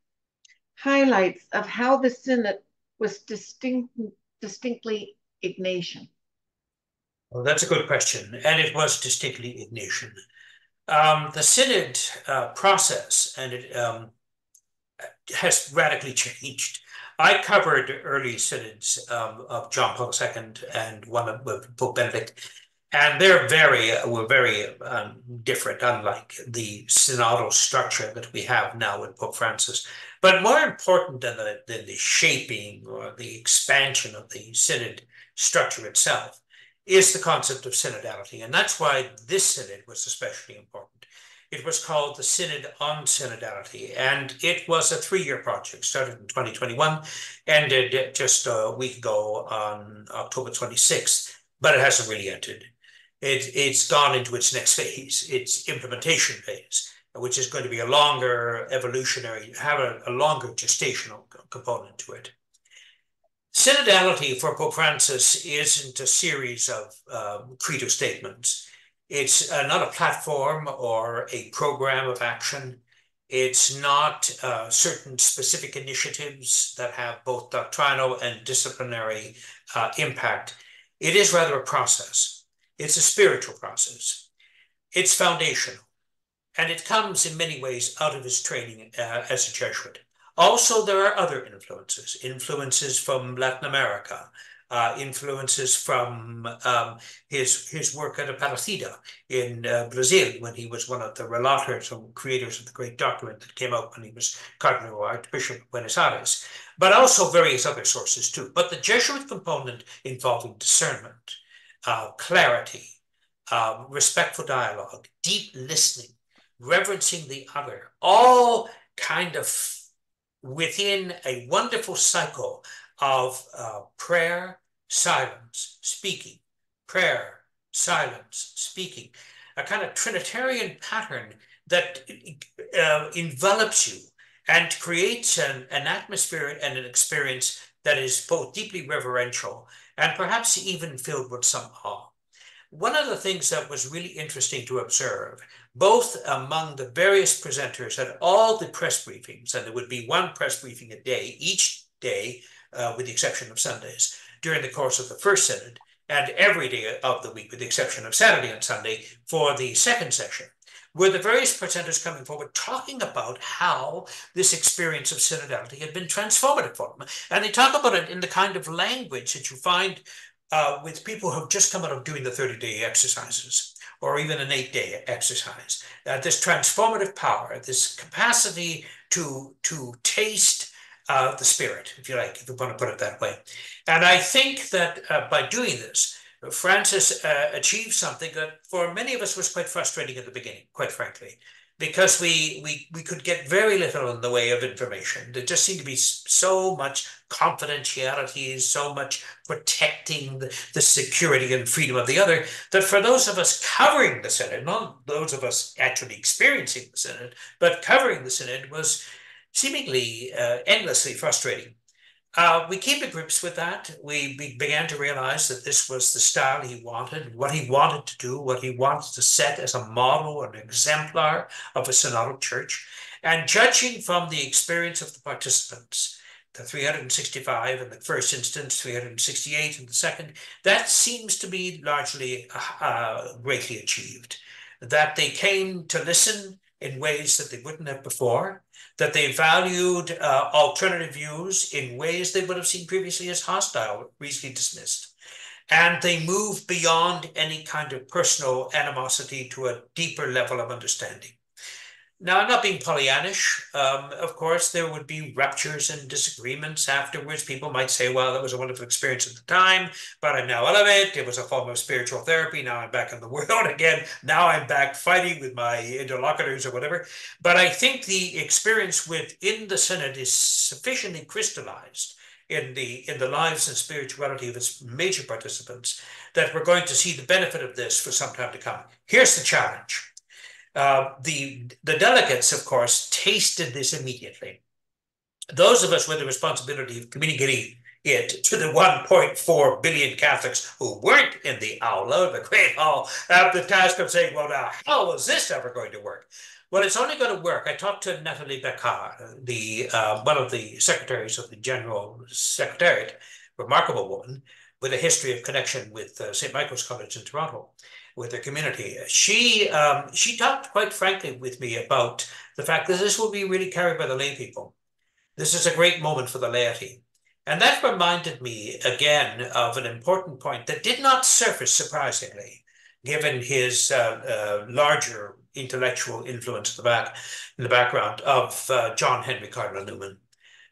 Speaker 1: highlights of how the Synod was distinctly Ignatian?
Speaker 2: Well, that's a good question, and it was distinctly Ignatian. The Synod process, and it has radically changed. I covered early synods of John Paul II and one of Pope Benedict, and were very different, unlike the synodal structure that we have now with Pope Francis. But more important than the shaping or the expansion of the synod structure itself is the concept of synodality, and that's why this synod was especially important. It was called the Synod on Synodality, and it was a 3-year project, started in 2021, ended just a week ago on October 26th, but it hasn't really ended. It's gone into its next phase, its implementation phase, which is going to be a longer evolutionary, have a longer gestational component to it. Synodality for Pope Francis isn't a series of credo statements. It's not a platform or a program of action. It's not certain specific initiatives that have both doctrinal and disciplinary impact. It is rather a process. It's a spiritual process. It's foundational, and it comes in many ways out of his training as a Jesuit. Also, there are other influences from Latin America, influences from his work at Aparecida in Brazil, when he was one of the relators and creators of the great document that came out when he was Cardinal Archbishop of Buenos Aires, but also various other sources too. But the Jesuit component involving discernment, clarity, respectful dialogue, deep listening, reverencing the other, all kind of within a wonderful cycle of prayer, silence, speaking, prayer, silence, speaking, a kind of Trinitarian pattern that envelops you and creates an atmosphere and an experience that is both deeply reverential and perhaps even filled with some awe. One of the things that was really interesting to observe, both among the various presenters at all the press briefings, and there would be one press briefing a day, each day, with the exception of Sundays, during the course of the first synod, and every day of the week, with the exception of Saturday and Sunday, for the second session, were the various presenters coming forward talking about how this experience of synodality had been transformative for them. And they talk about it in the kind of language that you find with people who have just come out of doing the 30-day exercises, or even an 8-day exercise. This transformative power, this capacity to taste the Spirit, if you like, if you want to put it that way. And I think that by doing this, Francis achieved something that for many of us was quite frustrating at the beginning, quite frankly, because we could get very little in the way of information. There just seemed to be so much confidentiality, so much protecting the security and freedom of the other, that for those of us covering the Synod, not those of us actually experiencing the Synod, but covering the Synod, was seemingly endlessly frustrating. We came to grips with that. We began to realize that this was the style he wanted, what he wanted to do, what he wanted to set as a model, an exemplar of a synodal church. And judging from the experience of the participants, the 365 in the first instance, 368 in the second, that seems to be largely greatly achieved. That they came to listen in ways that they wouldn't have before, that they valued alternative views in ways they would have seen previously as hostile, easily dismissed. And they moved beyond any kind of personal animosity to a deeper level of understanding. Now, I'm not being Pollyannish. Of course, there would be ruptures and disagreements afterwards. People might say, well, that was a wonderful experience at the time, but I'm now out of it. It was a form of spiritual therapy. Now I'm back in the world again. Now I'm back fighting with my interlocutors or whatever. But I think the experience within the Synod is sufficiently crystallized in the lives and spirituality of its major participants that we're going to see the benefit of this for some time to come. Here's the challenge. The delegates, of course, tasted this immediately. Those of us with the responsibility of communicating it to the 1.4 billion Catholics who weren't in the aula, the great hall, have the task of saying, well, now, how is this ever going to work? Well, it's only going to work. I talked to Nathalie Beccard, one of the secretaries of the General Secretariat, remarkable woman, with a history of connection with St. Michael's College in Toronto, with their community. She talked quite frankly with me about the fact that this will be really carried by the lay people. This is a great moment for the laity. And that reminded me again of an important point that did not surface surprisingly, given his larger intellectual influence in the background of John Henry Cardinal Newman.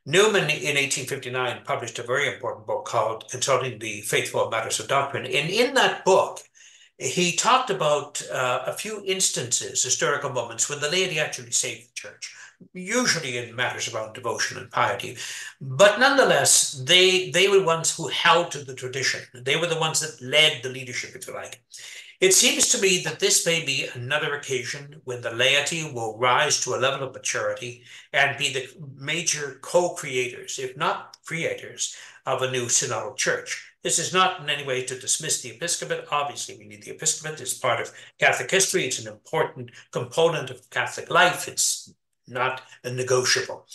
Speaker 2: Newman in 1859 published a very important book called Consulting the Faithful on Matters of Doctrine. And in that book, he talked about a few instances, historical moments, when the laity actually saved the church, usually in matters around devotion and piety. But nonetheless, they were the ones who held to the tradition. They were the ones that led the leadership, if you like. It seems to me that this may be another occasion when the laity will rise to a level of maturity and be the major co-creators, if not creators, of a new synodal church. This is not in any way to dismiss the episcopate. Obviously, we need the episcopate. It's part of Catholic history. It's an important component of Catholic life. It's not a negotiable.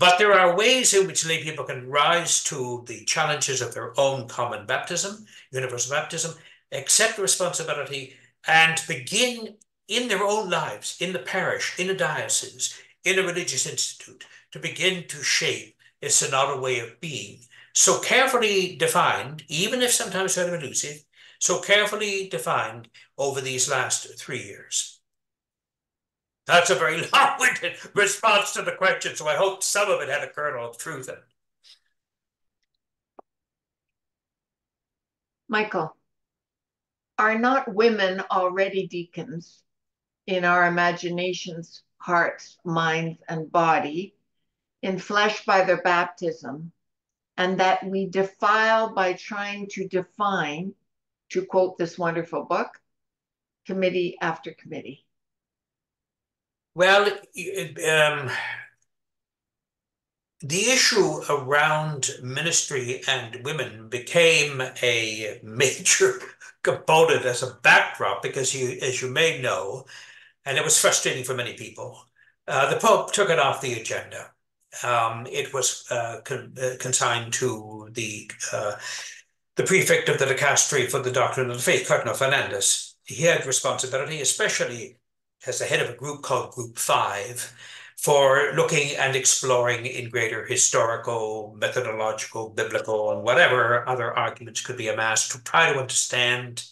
Speaker 2: But there are ways in which lay people can rise to the challenges of their own common baptism, universal baptism, accept responsibility, and begin in their own lives, in the parish, in a diocese, in a religious institute, to begin to shape a synodal way of being, so carefully defined, even if sometimes very elusive, so carefully defined over these last 3 years. That's a very long-winded response to the question, so I hope some of it had a kernel of truth in it.
Speaker 1: Michael, are not women already deacons in our imaginations, hearts, minds, and body, enfleshed by their baptism, and that we defile by trying to define, to quote this wonderful book, committee after committee?
Speaker 2: Well, the issue around ministry and women became a major component as a backdrop because, as you may know, and it was frustrating for many people, the Pope took it off the agenda. It was consigned to the prefect of the dicastery for the doctrine of the faith, Cardinal Fernandez. He had responsibility, especially as the head of a group called Group 5, for looking and exploring in greater historical, methodological, biblical, and whatever other arguments could be amassed to try to understand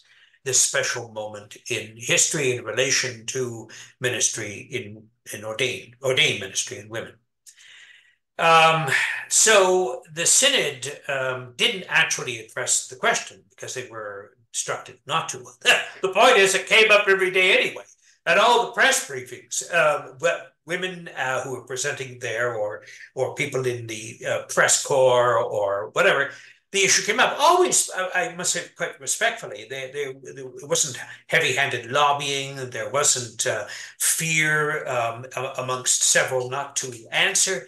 Speaker 2: this special moment in history in relation to ministry in ordained ministry in women. So the synod didn't actually address the question because they were instructed not to. The point is, it came up every day anyway. At all the press briefings, women who were presenting there, or people in the press corps or whatever, the issue came up. Always, I must say quite respectfully, it wasn't heavy-handed lobbying. There wasn't fear amongst several not to answer.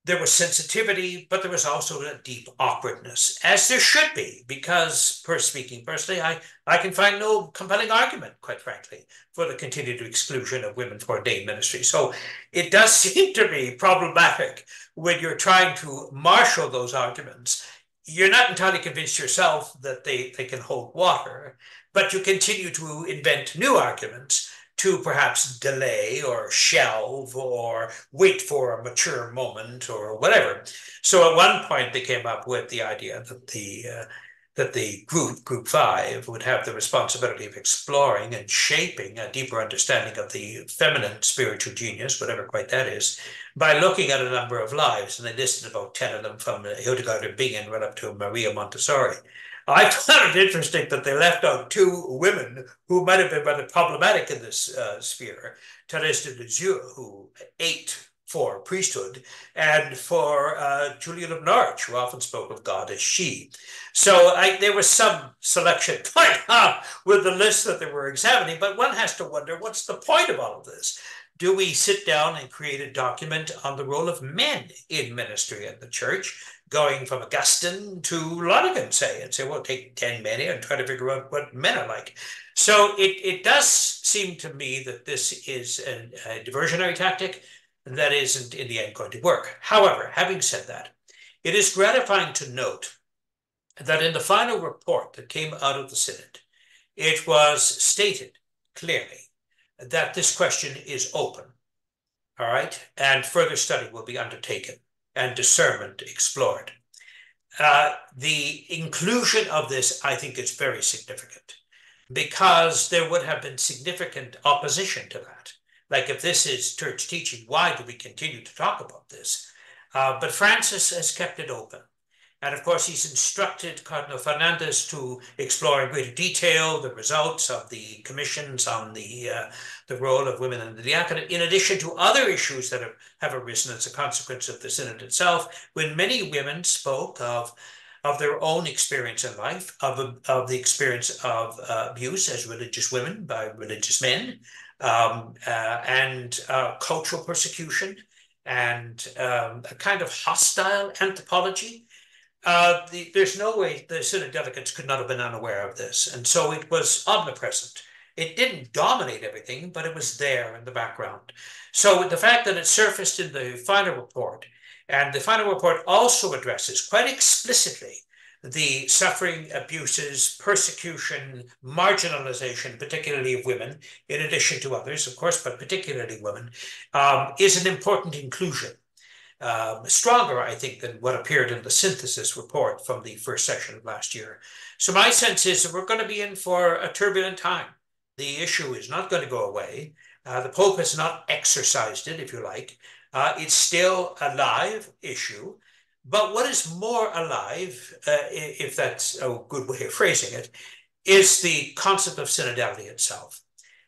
Speaker 2: There was sensitivity, but there was also a deep awkwardness, as there should be, because, speaking personally, I can find no compelling argument, quite frankly, for the continued exclusion of women for ordained ministry. So it does seem to be problematic when you're trying to marshal those arguments. You're not entirely convinced yourself that they can hold water, but you continue to invent new arguments to perhaps delay or shelve or wait for a mature moment or whatever. So at one point they came up with the idea that the group 5, would have the responsibility of exploring and shaping a deeper understanding of the feminine spiritual genius, whatever quite that is, by looking at a number of lives. And they listed about 10 of them, from Hildegard of Bingen right up to Maria Montessori. I found it interesting that they left out 2 women who might have been rather problematic in this sphere. Thérèse de Lisieux, who ate for priesthood, and for Julian of Norwich, who often spoke of God as she. So there was some selection going on with the list that they were examining, but one has to wonder, what's the point of all of this? Do we sit down and create a document on the role of men in ministry in the church, going from Augustine to Lonergan, say, and say, well, take 10 men here and try to figure out what men are like. So it does seem to me that this is a diversionary tactic that isn't in the end going to work. However, having said that, it is gratifying to note that in the final report that came out of the Synod, it was stated clearly that this question is open, all right, and further study will be undertaken and discernment explored. The inclusion of this, I think, is very significant because there would have been significant opposition to that. Like, if this is church teaching, why do we continue to talk about this? But Francis has kept it open. And of course, he's instructed Cardinal Fernandez to explore in greater detail the results of the commissions on the role of women in the diaconate, in addition to other issues that have arisen as a consequence of the Synod itself, when many women spoke of their own experience in life, of the experience of abuse as religious women by religious men, and cultural persecution, and a kind of hostile anthropology. There's no way the Synod delegates could not have been unaware of this. And so it was omnipresent. It didn't dominate everything, but it was there in the background. So the fact that it surfaced in the final report, and the final report also addresses quite explicitly the suffering, abuses, persecution, marginalization, particularly of women, in addition to others, of course, but particularly women, is an important inclusion. Stronger, I think, than what appeared in the synthesis report from the first session of last year. So my sense is that we're going to be in for a turbulent time. The issue is not going to go away. The Pope has not exorcised it, if you like. It's still a live issue. But what is more alive, if that's a good way of phrasing it, is the concept of synodality itself.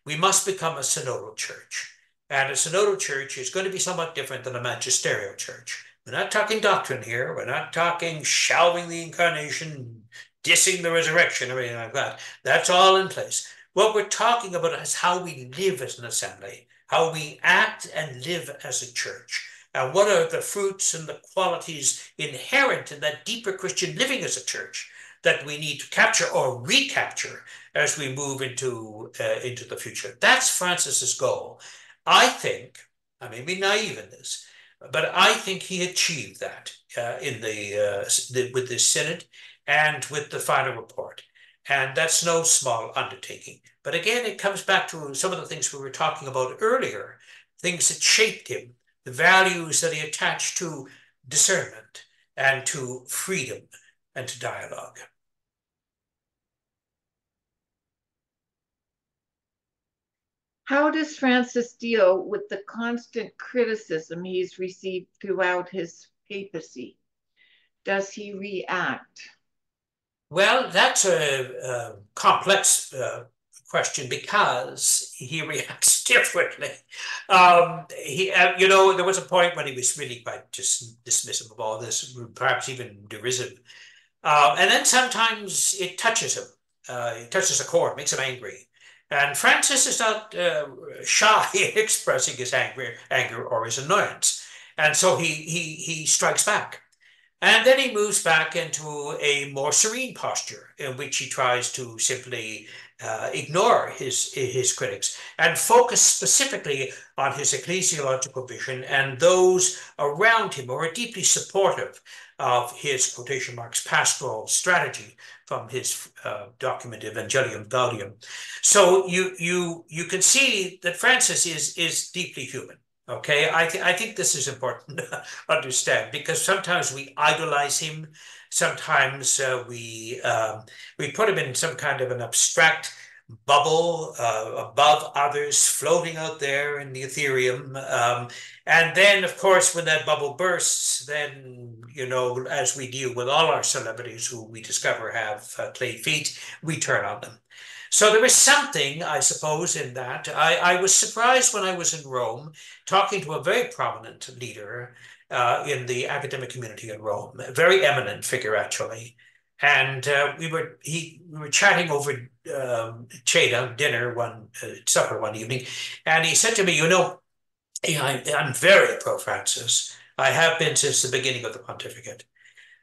Speaker 2: We must become a synodal church. And a synodal church is going to be somewhat different than a magisterial church. We're not talking doctrine here. We're not talking shelving the incarnation, dissing the resurrection, or anything like that. That's all in place. What we're talking about is how we live as an assembly, how we act and live as a church. And what are the fruits and the qualities inherent in that deeper Christian living as a church that we need to capture or recapture as we move into the future? That's Francis's goal. I think, I may be naive in this, but I think he achieved that with this Synod and with the final report. And that's no small undertaking. But again, it comes back to some of the things we were talking about earlier, things that shaped him, the values that he attached to discernment and to freedom and to dialogue.
Speaker 1: How does Francis deal with the constant criticism he's received throughout his papacy? Does he react?
Speaker 2: Well, that's a complex question because he reacts differently. There was a point when he was really quite just dismissive of all this, perhaps even derisive. And then sometimes it touches him. It touches a chord, makes him angry. And Francis is not shy in expressing his anger or his annoyance. And so he strikes back. And then he moves back into a more serene posture in which he tries to simply ignore his critics and focus specifically on his ecclesiological vision and those around him who are deeply supportive of his, quotation marks, pastoral strategy from his document Evangelium Gaudium. So you can see that Francis is deeply human. Okay, I think this is important to understand because sometimes we idolize him, sometimes we put him in some kind of an abstract bubble above others, floating out there in the ethereum, and then, of course, when that bubble bursts, then as we deal with all our celebrities who we discover have clay feet, we turn on them. So there is something, I suppose, in that. I was surprised when I was in Rome talking to a very prominent leader in the academic community in Rome, a very eminent figure, actually. And we were chatting over dinner supper one evening, and he said to me, I'm very pro-Francis. I have been since the beginning of the pontificate.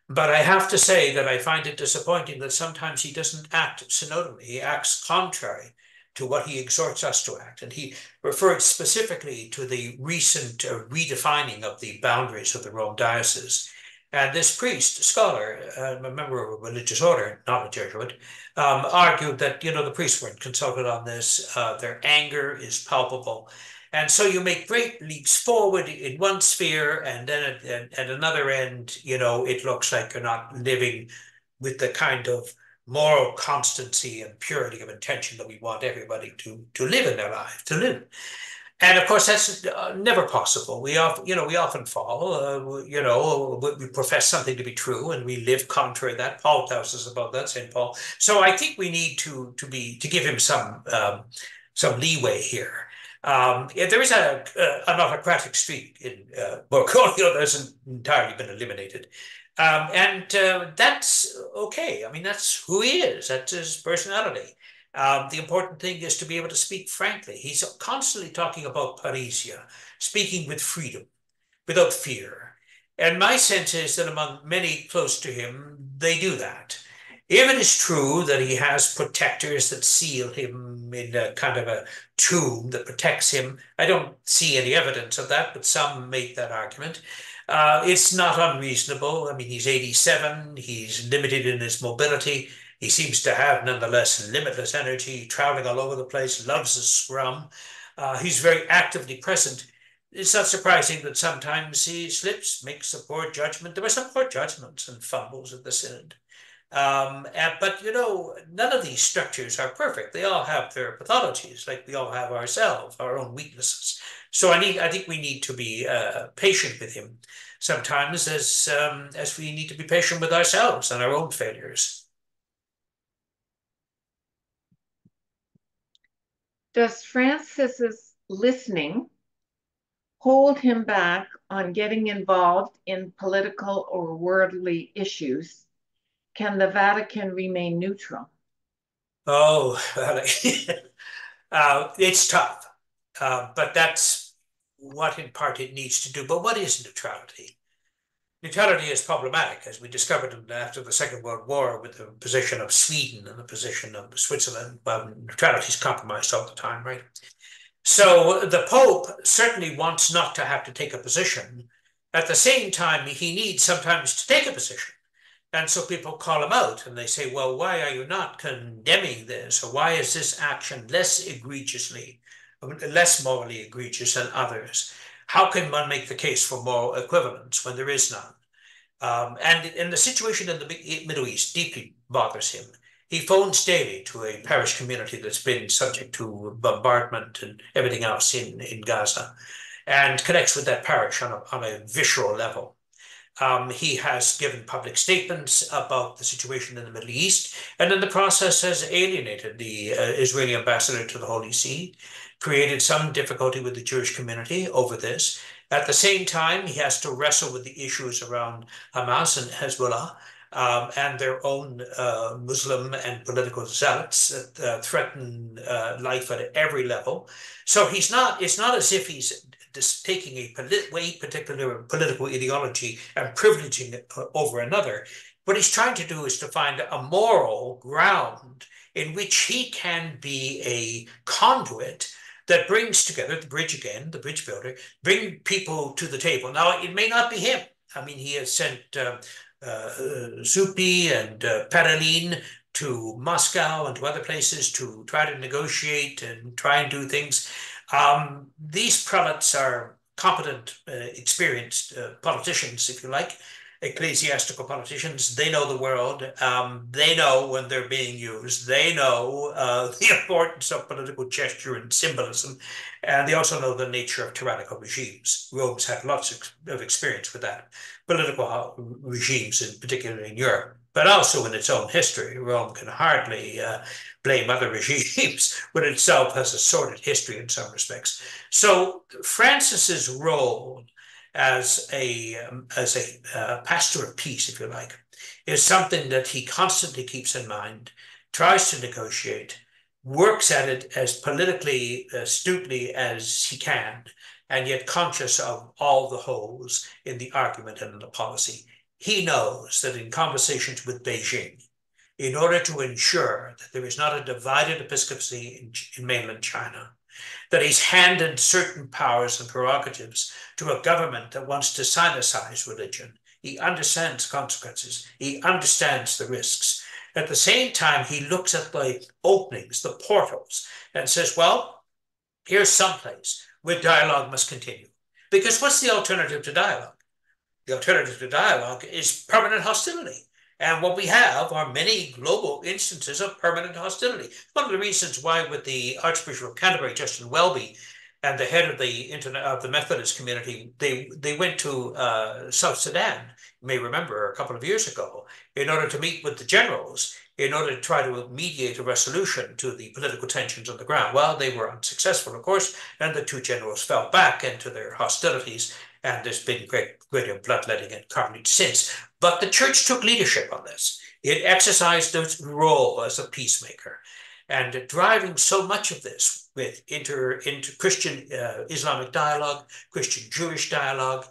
Speaker 2: But I have to say that I find it disappointing that sometimes he doesn't act synodally. He acts contrary to what he exhorts us to act. And he referred specifically to the recent redefining of the boundaries of the Rome diocese. And this priest, scholar, a member of a religious order, not a Jesuit, argued that, the priests weren't consulted on this. Their anger is palpable. And so you make great leaps forward in one sphere, and then at another end, it looks like you're not living with the kind of moral constancy and purity of intention that we want everybody to live in their life, to live. And of course, that's never possible. We often fall. We profess something to be true, and we live contrary to that. Paul tells us about that, Saint Paul. So I think we need to give him some leeway here. There is an autocratic streak in Bergoglio that hasn't entirely been eliminated. And that's okay. I mean, that's who he is. That's his personality. The important thing is to be able to speak frankly. He's constantly talking about parrhesia, speaking with freedom, without fear. And my sense is that among many close to him, they do that. If it is true that he has protectors that seal him in a kind of a tomb that protects him, I don't see any evidence of that, but some make that argument. It's not unreasonable. I mean, he's 87, he's limited in his mobility. He seems to have, nonetheless, limitless energy, traveling all over the place, loves a scrum. He's very actively present. It's not surprising that sometimes he slips, makes a poor judgment. There were some poor judgments and fumbles at the synod. But none of these structures are perfect. They all have their pathologies, like we all have ourselves, our own weaknesses. So I think we need to be patient with him sometimes, as we need to be patient with ourselves and our own failures.
Speaker 1: Does Francis's listening hold him back on getting involved in political or worldly issues? Can the Vatican remain neutral?
Speaker 2: Oh, it's tough, but that's what in part it needs to do. But what is neutrality? Neutrality is problematic, as we discovered after the Second World War with the position of Sweden and the position of Switzerland. Well, neutrality is compromised all the time, right? So the Pope certainly wants not to have to take a position. At the same time, he needs sometimes to take a position. And so people call him out and they say, well, why are you not condemning this? Or why is this action less morally egregious than others? How can one make the case for moral equivalence when there is none? And the situation in the Middle East deeply bothers him. He phones daily to a parish community that's been subject to bombardment and everything else in Gaza, and connects with that parish on a visceral level. He has given public statements about the situation in the Middle East, and in the process has alienated the Israeli ambassador to the Holy See, created some difficulty with the Jewish community over this. At the same time, he has to wrestle with the issues around Hamas and Hezbollah, and their own Muslim and political zealots that threaten life at every level. So it's not as if he's taking a particular political ideology and privileging it over another. What he's trying to do is to find a moral ground in which he can be a conduit that brings together the bridge builder, bring people to the table. Now, it may not be him. I mean, he has sent Zuppi and Perelin to Moscow and to other places to try to negotiate and try and do things. These prelates are competent, experienced politicians, if you like, ecclesiastical politicians. They know the world. They know when they're being used. They know the importance of political gesture and symbolism. And they also know the nature of tyrannical regimes. Rome's had lots of experience with that. Political regimes, in particular in Europe, but also in its own history. Rome can hardly blame other regimes when it itself has a sordid history in some respects. So Francis's role as a pastor of peace, if you like, is something that he constantly keeps in mind, tries to negotiate, works at it as politically astutely as he can, and yet conscious of all the holes in the argument and in the policy. He knows that in conversations with Beijing, in order to ensure that there is not a divided episcopacy in mainland China, that he's handed certain powers and prerogatives to a government that wants to sinicize religion. He understands consequences. He understands the risks. At the same time, he looks at the openings, the portals, and says, well, here's some place where dialogue must continue. Because what's the alternative to dialogue? The alternative to dialogue is permanent hostility. And what we have are many global instances of permanent hostility. One of the reasons why with the Archbishop of Canterbury, Justin Welby, and the head of the Methodist community, they went to South Sudan, you may remember, a couple of years ago, in order to meet with the generals, in order to try to mediate a resolution to the political tensions on the ground. Well, they were unsuccessful, of course, and the two generals fell back into their hostilities, and there's been greater bloodletting and carnage since. But the church took leadership on this. It exercised its role as a peacemaker. And driving so much of this with inter-Christian Islamic dialogue, Christian-Jewish dialogue,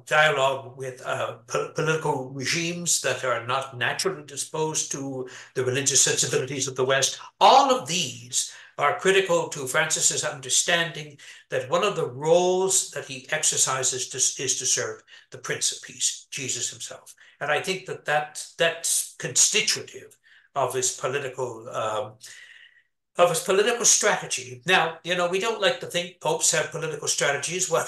Speaker 2: dialogue with political regimes that are not naturally disposed to the religious sensibilities of the West. All of these are critical to Francis's understanding that one of the roles that he exercises is to serve the Prince of Peace, Jesus himself. And I think that that's constitutive of his political strategy. Now, we don't like to think popes have political strategies. Well,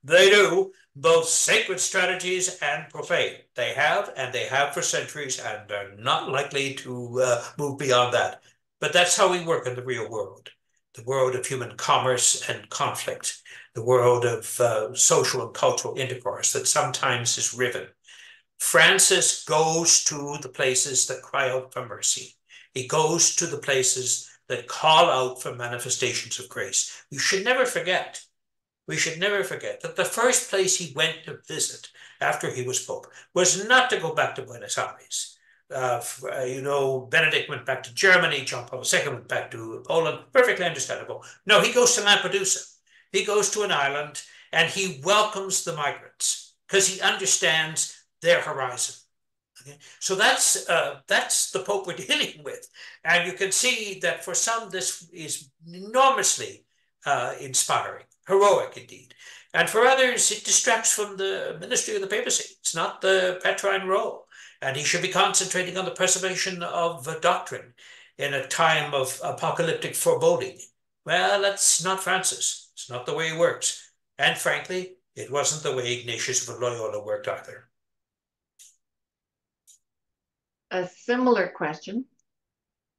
Speaker 2: they do, both sacred strategies and profane. They have, and they have for centuries, and are not likely to move beyond that. But that's how we work in the real world, the world of human commerce and conflict, the world of social and cultural intercourse that sometimes is riven. Francis goes to the places that cry out for mercy. He goes to the places that call out for manifestations of grace. We should never forget that the first place he went to visit after he was Pope was not to go back to Buenos Aires. Benedict went back to Germany, John Paul II went back to Poland, perfectly understandable. No, he goes to Lampedusa. He goes to an island and he welcomes the migrants because he understands their horizon. Okay? So that's the Pope we're dealing with. And you can see that for some, this is enormously inspiring, heroic indeed. And for others, it distracts from the ministry of the papacy. It's not the Petrine role. And he should be concentrating on the preservation of doctrine in a time of apocalyptic foreboding. Well, that's not Francis. It's not the way he works. And frankly, it wasn't the way Ignatius of Loyola worked either.
Speaker 1: A similar question.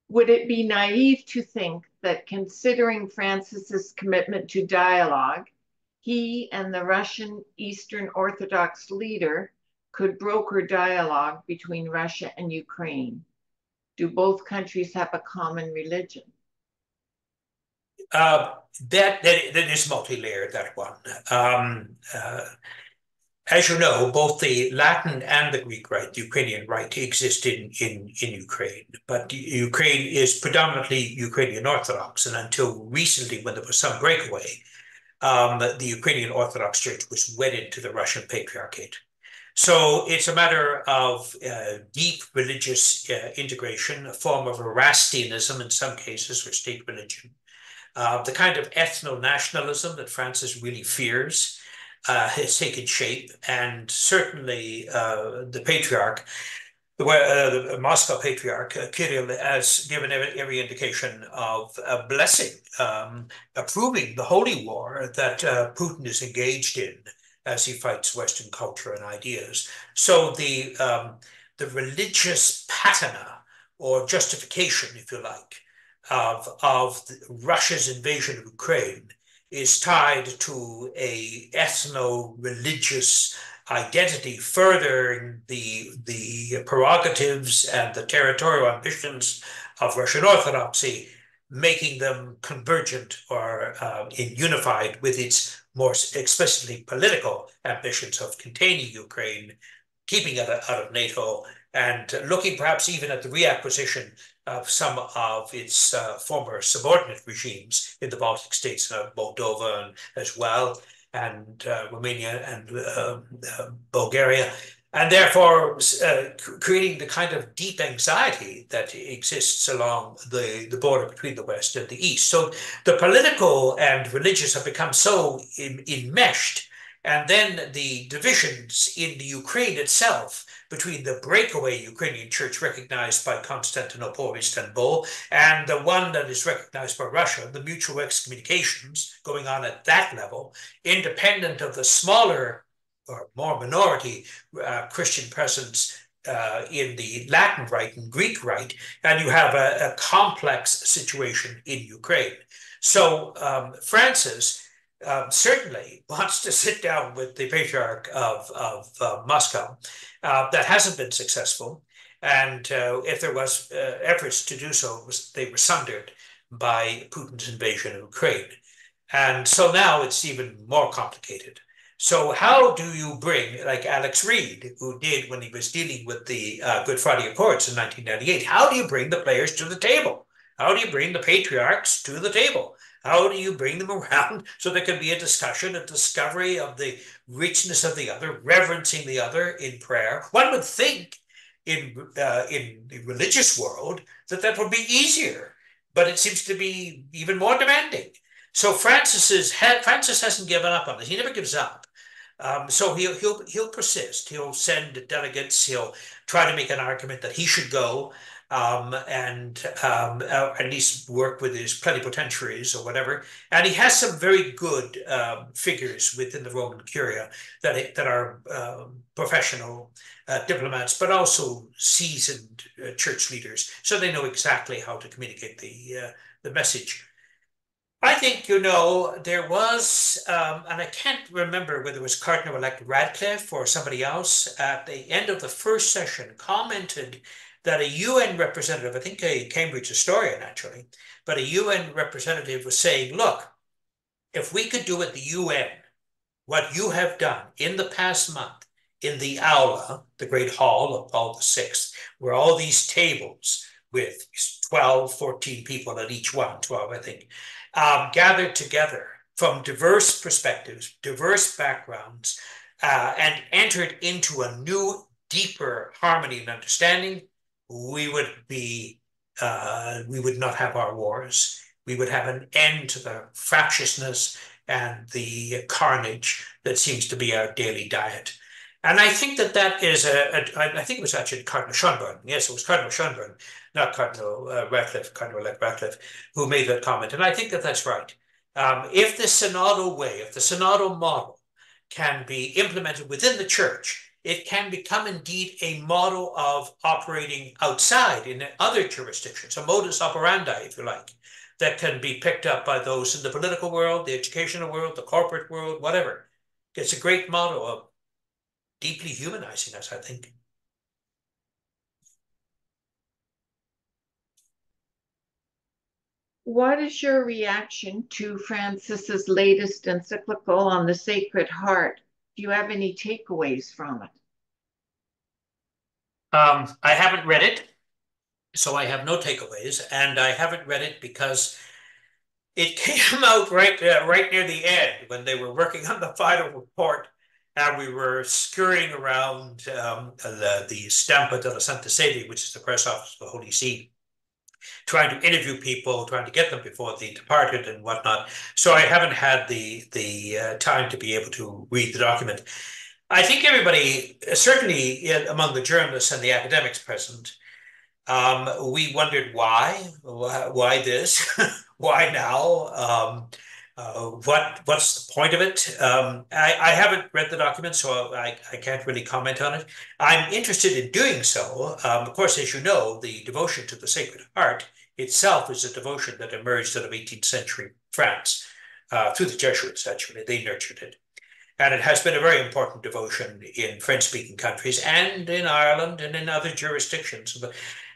Speaker 1: Would it be naive to think that considering Francis's commitment to dialogue, he and the Russian Eastern Orthodox leader could broker dialogue between Russia and Ukraine? Do both countries have a common religion?
Speaker 2: That is multi-layered, that one. As you know, both the Latin and the Greek rite, the Ukrainian rite, exist in Ukraine. But Ukraine is predominantly Ukrainian Orthodox. And until recently, when there was some breakaway, the Ukrainian Orthodox Church was wedded to the Russian Patriarchate. So it's a matter of deep religious integration, a form of Erastianism in some cases, or state religion. The kind of ethno-nationalism that Francis really fears has taken shape, and certainly the Patriarch, the Moscow Patriarch, Kirill, has given every indication of a blessing, approving the holy war that Putin is engaged in as he fights Western culture and ideas. So the religious patina, or justification, if you like, of Russia's invasion of Ukraine is tied to a ethno-religious identity, furthering the prerogatives and the territorial ambitions of Russian Orthodoxy, making them convergent or unified with its more explicitly political ambitions of containing Ukraine, keeping it out of NATO, and looking perhaps even at the reacquisition of some of its former subordinate regimes in the Baltic states, Moldova as well, and Romania and Bulgaria, and therefore creating the kind of deep anxiety that exists along the border between the West and the East. So the political and religious have become so enmeshed, and then the divisions in the Ukraine itself between the breakaway Ukrainian church recognized by Constantinople or Istanbul and the one that is recognized by Russia, the mutual excommunications going on at that level, independent of the smaller or more minority Christian presence in the Latin Rite and Greek Rite, and you have a complex situation in Ukraine. So Francis certainly wants to sit down with the Patriarch of Moscow. That hasn't been successful, and if there was efforts to do so, they were sundered by Putin's invasion of Ukraine. And so now it's even more complicated. So how do you bring, like Alex Reid, who did when he was dealing with the Good Friday Accords in 1998, how do you bring the players to the table? How do you bring the patriarchs to the table? How do you bring them around so there can be a discussion, a discovery of the richness of the other, reverencing the other in prayer? One would think in the religious world that would be easier, but it seems to be even more demanding. So Francis hasn't given up on this. He never gives up. So he'll persist. He'll send delegates. He'll try to make an argument that he should go, and at least work with his plenipotentiaries or whatever. And he has some very good figures within the Roman Curia that are professional diplomats, but also seasoned church leaders, so they know exactly how to communicate the message. I think, there was, and I can't remember whether it was Cardinal-elect Radcliffe or somebody else, at the end of the first session commented that a UN representative, I think a Cambridge historian actually, but a UN representative was saying, look, if we could do at the UN what you have done in the past month in the Aula, the great hall of Paul VI, where all these tables with 12, 14 people at each one, 12, I think, gathered together from diverse perspectives, diverse backgrounds, and entered into a new, deeper harmony and understanding, we would not have our wars. We would have an end to the fractiousness and the carnage that seems to be our daily diet. And I think that is I think it was actually Cardinal Schönborn. Yes, it was Cardinal Schönborn, not Cardinal Radcliffe, Cardinal-elect Radcliffe, who made that comment. And I think that's right. If the synodal way, if the synodal model can be implemented within the church, it can become indeed a model of operating outside in other jurisdictions, a modus operandi, if you like, that can be picked up by those in the political world, the educational world, the corporate world, whatever. It's a great model of deeply humanizing us, I think.
Speaker 1: What is your reaction to Francis's latest encyclical on the Sacred Heart? Do you have any takeaways from it?
Speaker 2: I haven't read it, so I have no takeaways, and I haven't read it because it came out right near the end when they were working on the final report, and we were scurrying around the Stampa della Santa Sede, which is the press office of the Holy See, trying to interview people, trying to get them before they departed and whatnot. So I haven't had the time to be able to read the document. I think everybody, certainly among the journalists and the academics present, we wondered why this, why now, what's the point of it? I haven't read the document, so I can't really comment on it. I'm interested in doing so. Of course, as you know, the devotion to the Sacred Heart itself is a devotion that emerged out of 18th century France through the Jesuits, actually. They nurtured it. And it has been a very important devotion in French-speaking countries and in Ireland and in other jurisdictions.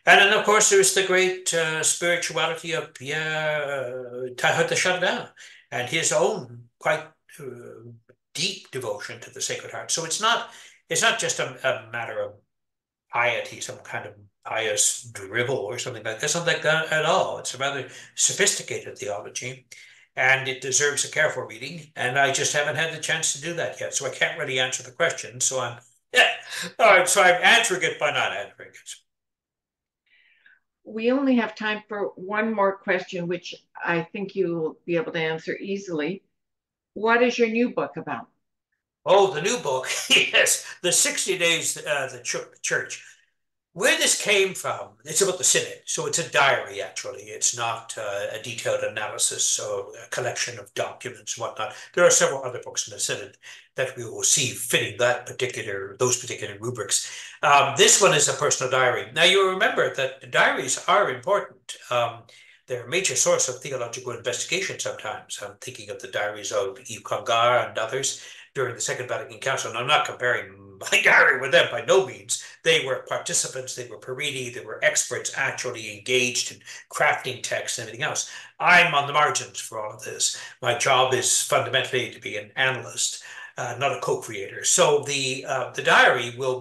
Speaker 2: And then, of course, there's the great spirituality of Pierre Teilhard de Chardin and his own quite deep devotion to the Sacred Heart. So it's not just a matter of piety, some kind of pious drivel or something like that. Something like that at all. It's a rather sophisticated theology, and it deserves a careful reading. And I just haven't had the chance to do that yet, so I can't really answer the question. So I'm all right. So I'm answering it by not answering it.
Speaker 1: We only have time for one more question, which I think you'll be able to answer easily. What is your new book about?
Speaker 2: Oh, the new book, yes, the 60 Days that shook the church. Where this came from, it's about the synod. So it's a diary, actually. It's not a detailed analysis or a collection of documents and whatnot. There are several other books in the synod that we will see fitting those particular rubrics. This one is a personal diary. Now, you remember that diaries are important. They're a major source of theological investigation sometimes. I'm thinking of the diaries of Yves Congar and others during the Second Vatican Council. And I'm not comparing my diary with them by no means. They were participants, they were periti, they were experts actually engaged in crafting text and everything else. I'm on the margins for all of this. My job is fundamentally to be an analyst, not a co-creator. So the diary will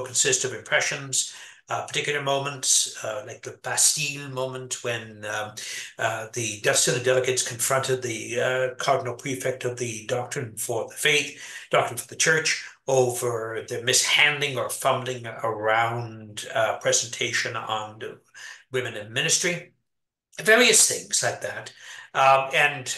Speaker 2: consist of impressions, particular moments, like the Bastille moment when the synod delegates confronted the cardinal prefect of the doctrine for the faith, doctrine for the church, over the mishandling or fumbling around presentation on women in ministry, various things like that. And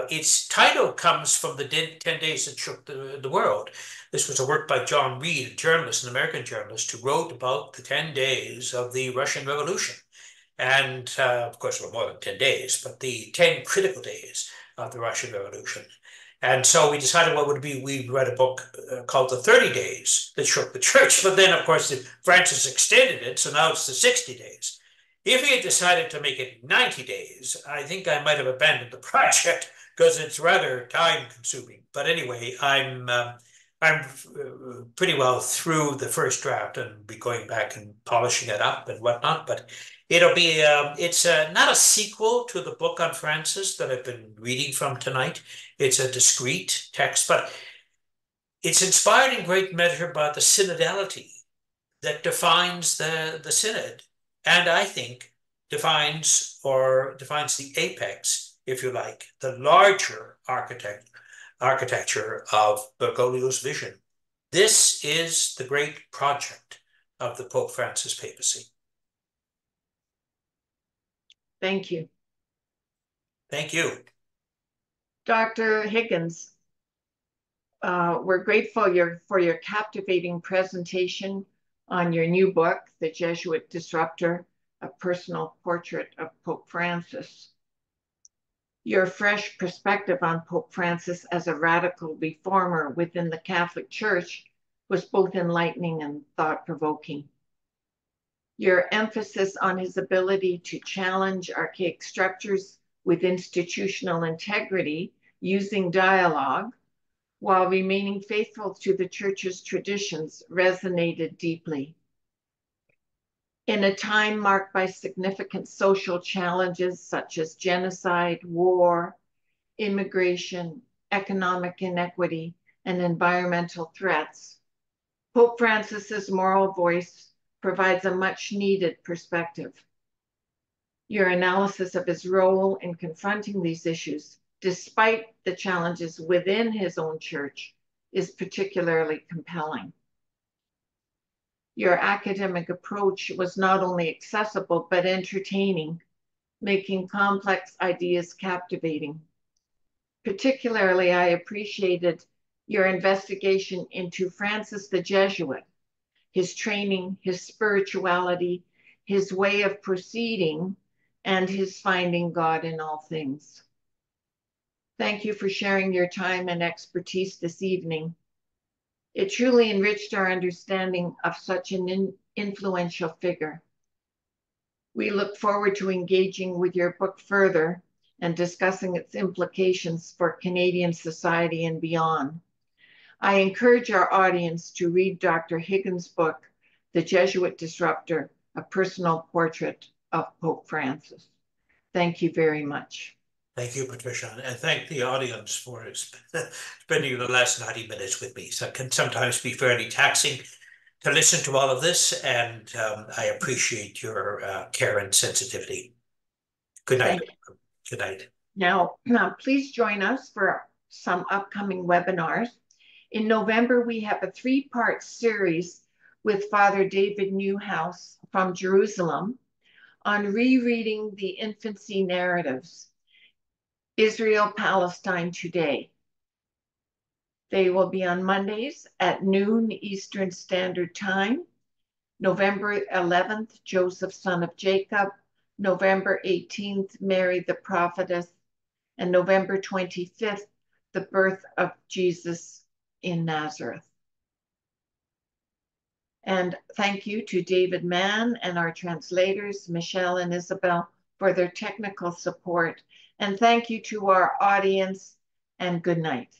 Speaker 2: its title comes from the 10 days that shook the world. This was a work by John Reed, a journalist, an American journalist, who wrote about the 10 days of the Russian Revolution. And of course, there were more than 10 days, but the 10 critical days of the Russian Revolution. And so we decided what would be, we'd read a book called The 30 Days That Shook the Church. But then, of course, Francis extended it, so now it's the 60 days. If he had decided to make it 90 days, I think I might have abandoned the project because it's rather time consuming. But anyway, I'm pretty well through the first draft and be going back and polishing it up and whatnot. But it'll be, it's not a sequel to the book on Francis that I've been reading from tonight. It's a discrete text, but it's inspired in great measure by the synodality that defines the synod, and I think defines the apex, if you like, the larger architecture of Bergoglio's vision. This is the great project of the Pope Francis papacy.
Speaker 1: Thank you.
Speaker 2: Thank you.
Speaker 1: Dr. Higgins, we're grateful for your captivating presentation on your new book, The Jesuit Disruptor, A Personal Portrait of Pope Francis. Your fresh perspective on Pope Francis as a radical reformer within the Catholic Church was both enlightening and thought-provoking. Your emphasis on his ability to challenge archaic structures with institutional integrity using dialogue while remaining faithful to the Church's traditions resonated deeply. In a time marked by significant social challenges such as genocide, war, immigration, economic inequity, and environmental threats, Pope Francis's moral voice provides a much-needed perspective. Your analysis of his role in confronting these issues, despite the challenges within his own church, is particularly compelling. Your academic approach was not only accessible, but entertaining, making complex ideas captivating. Particularly, I appreciated your investigation into Francis the Jesuit, his training, his spirituality, his way of proceeding, and his finding God in all things. Thank you for sharing your time and expertise this evening. It truly enriched our understanding of such an influential figure. We look forward to engaging with your book further and discussing its implications for Canadian society and beyond. I encourage our audience to read Dr. Higgins' book, The Jesuit Disruptor, A Personal Portrait of Pope Francis. Thank you very much.
Speaker 2: Thank you, Patricia, and thank the audience for spending the last 90 minutes with me. So it can sometimes be fairly taxing, to listen to all of this, and I appreciate your care and sensitivity. Good night.
Speaker 1: Thank you.
Speaker 2: Good night.
Speaker 1: Now, please join us for some upcoming webinars. In November, we have a 3-part series with Father David Newhouse from Jerusalem on rereading the infancy narratives, Israel, Palestine Today. They will be on Mondays at noon Eastern Standard Time. November 11th, Joseph, son of Jacob. November 18th, Mary the prophetess. And November 25th, the birth of Jesus in Nazareth. And thank you to David Mann and our translators, Michelle and Isabel, for their technical support. And thank you to our audience, and good night.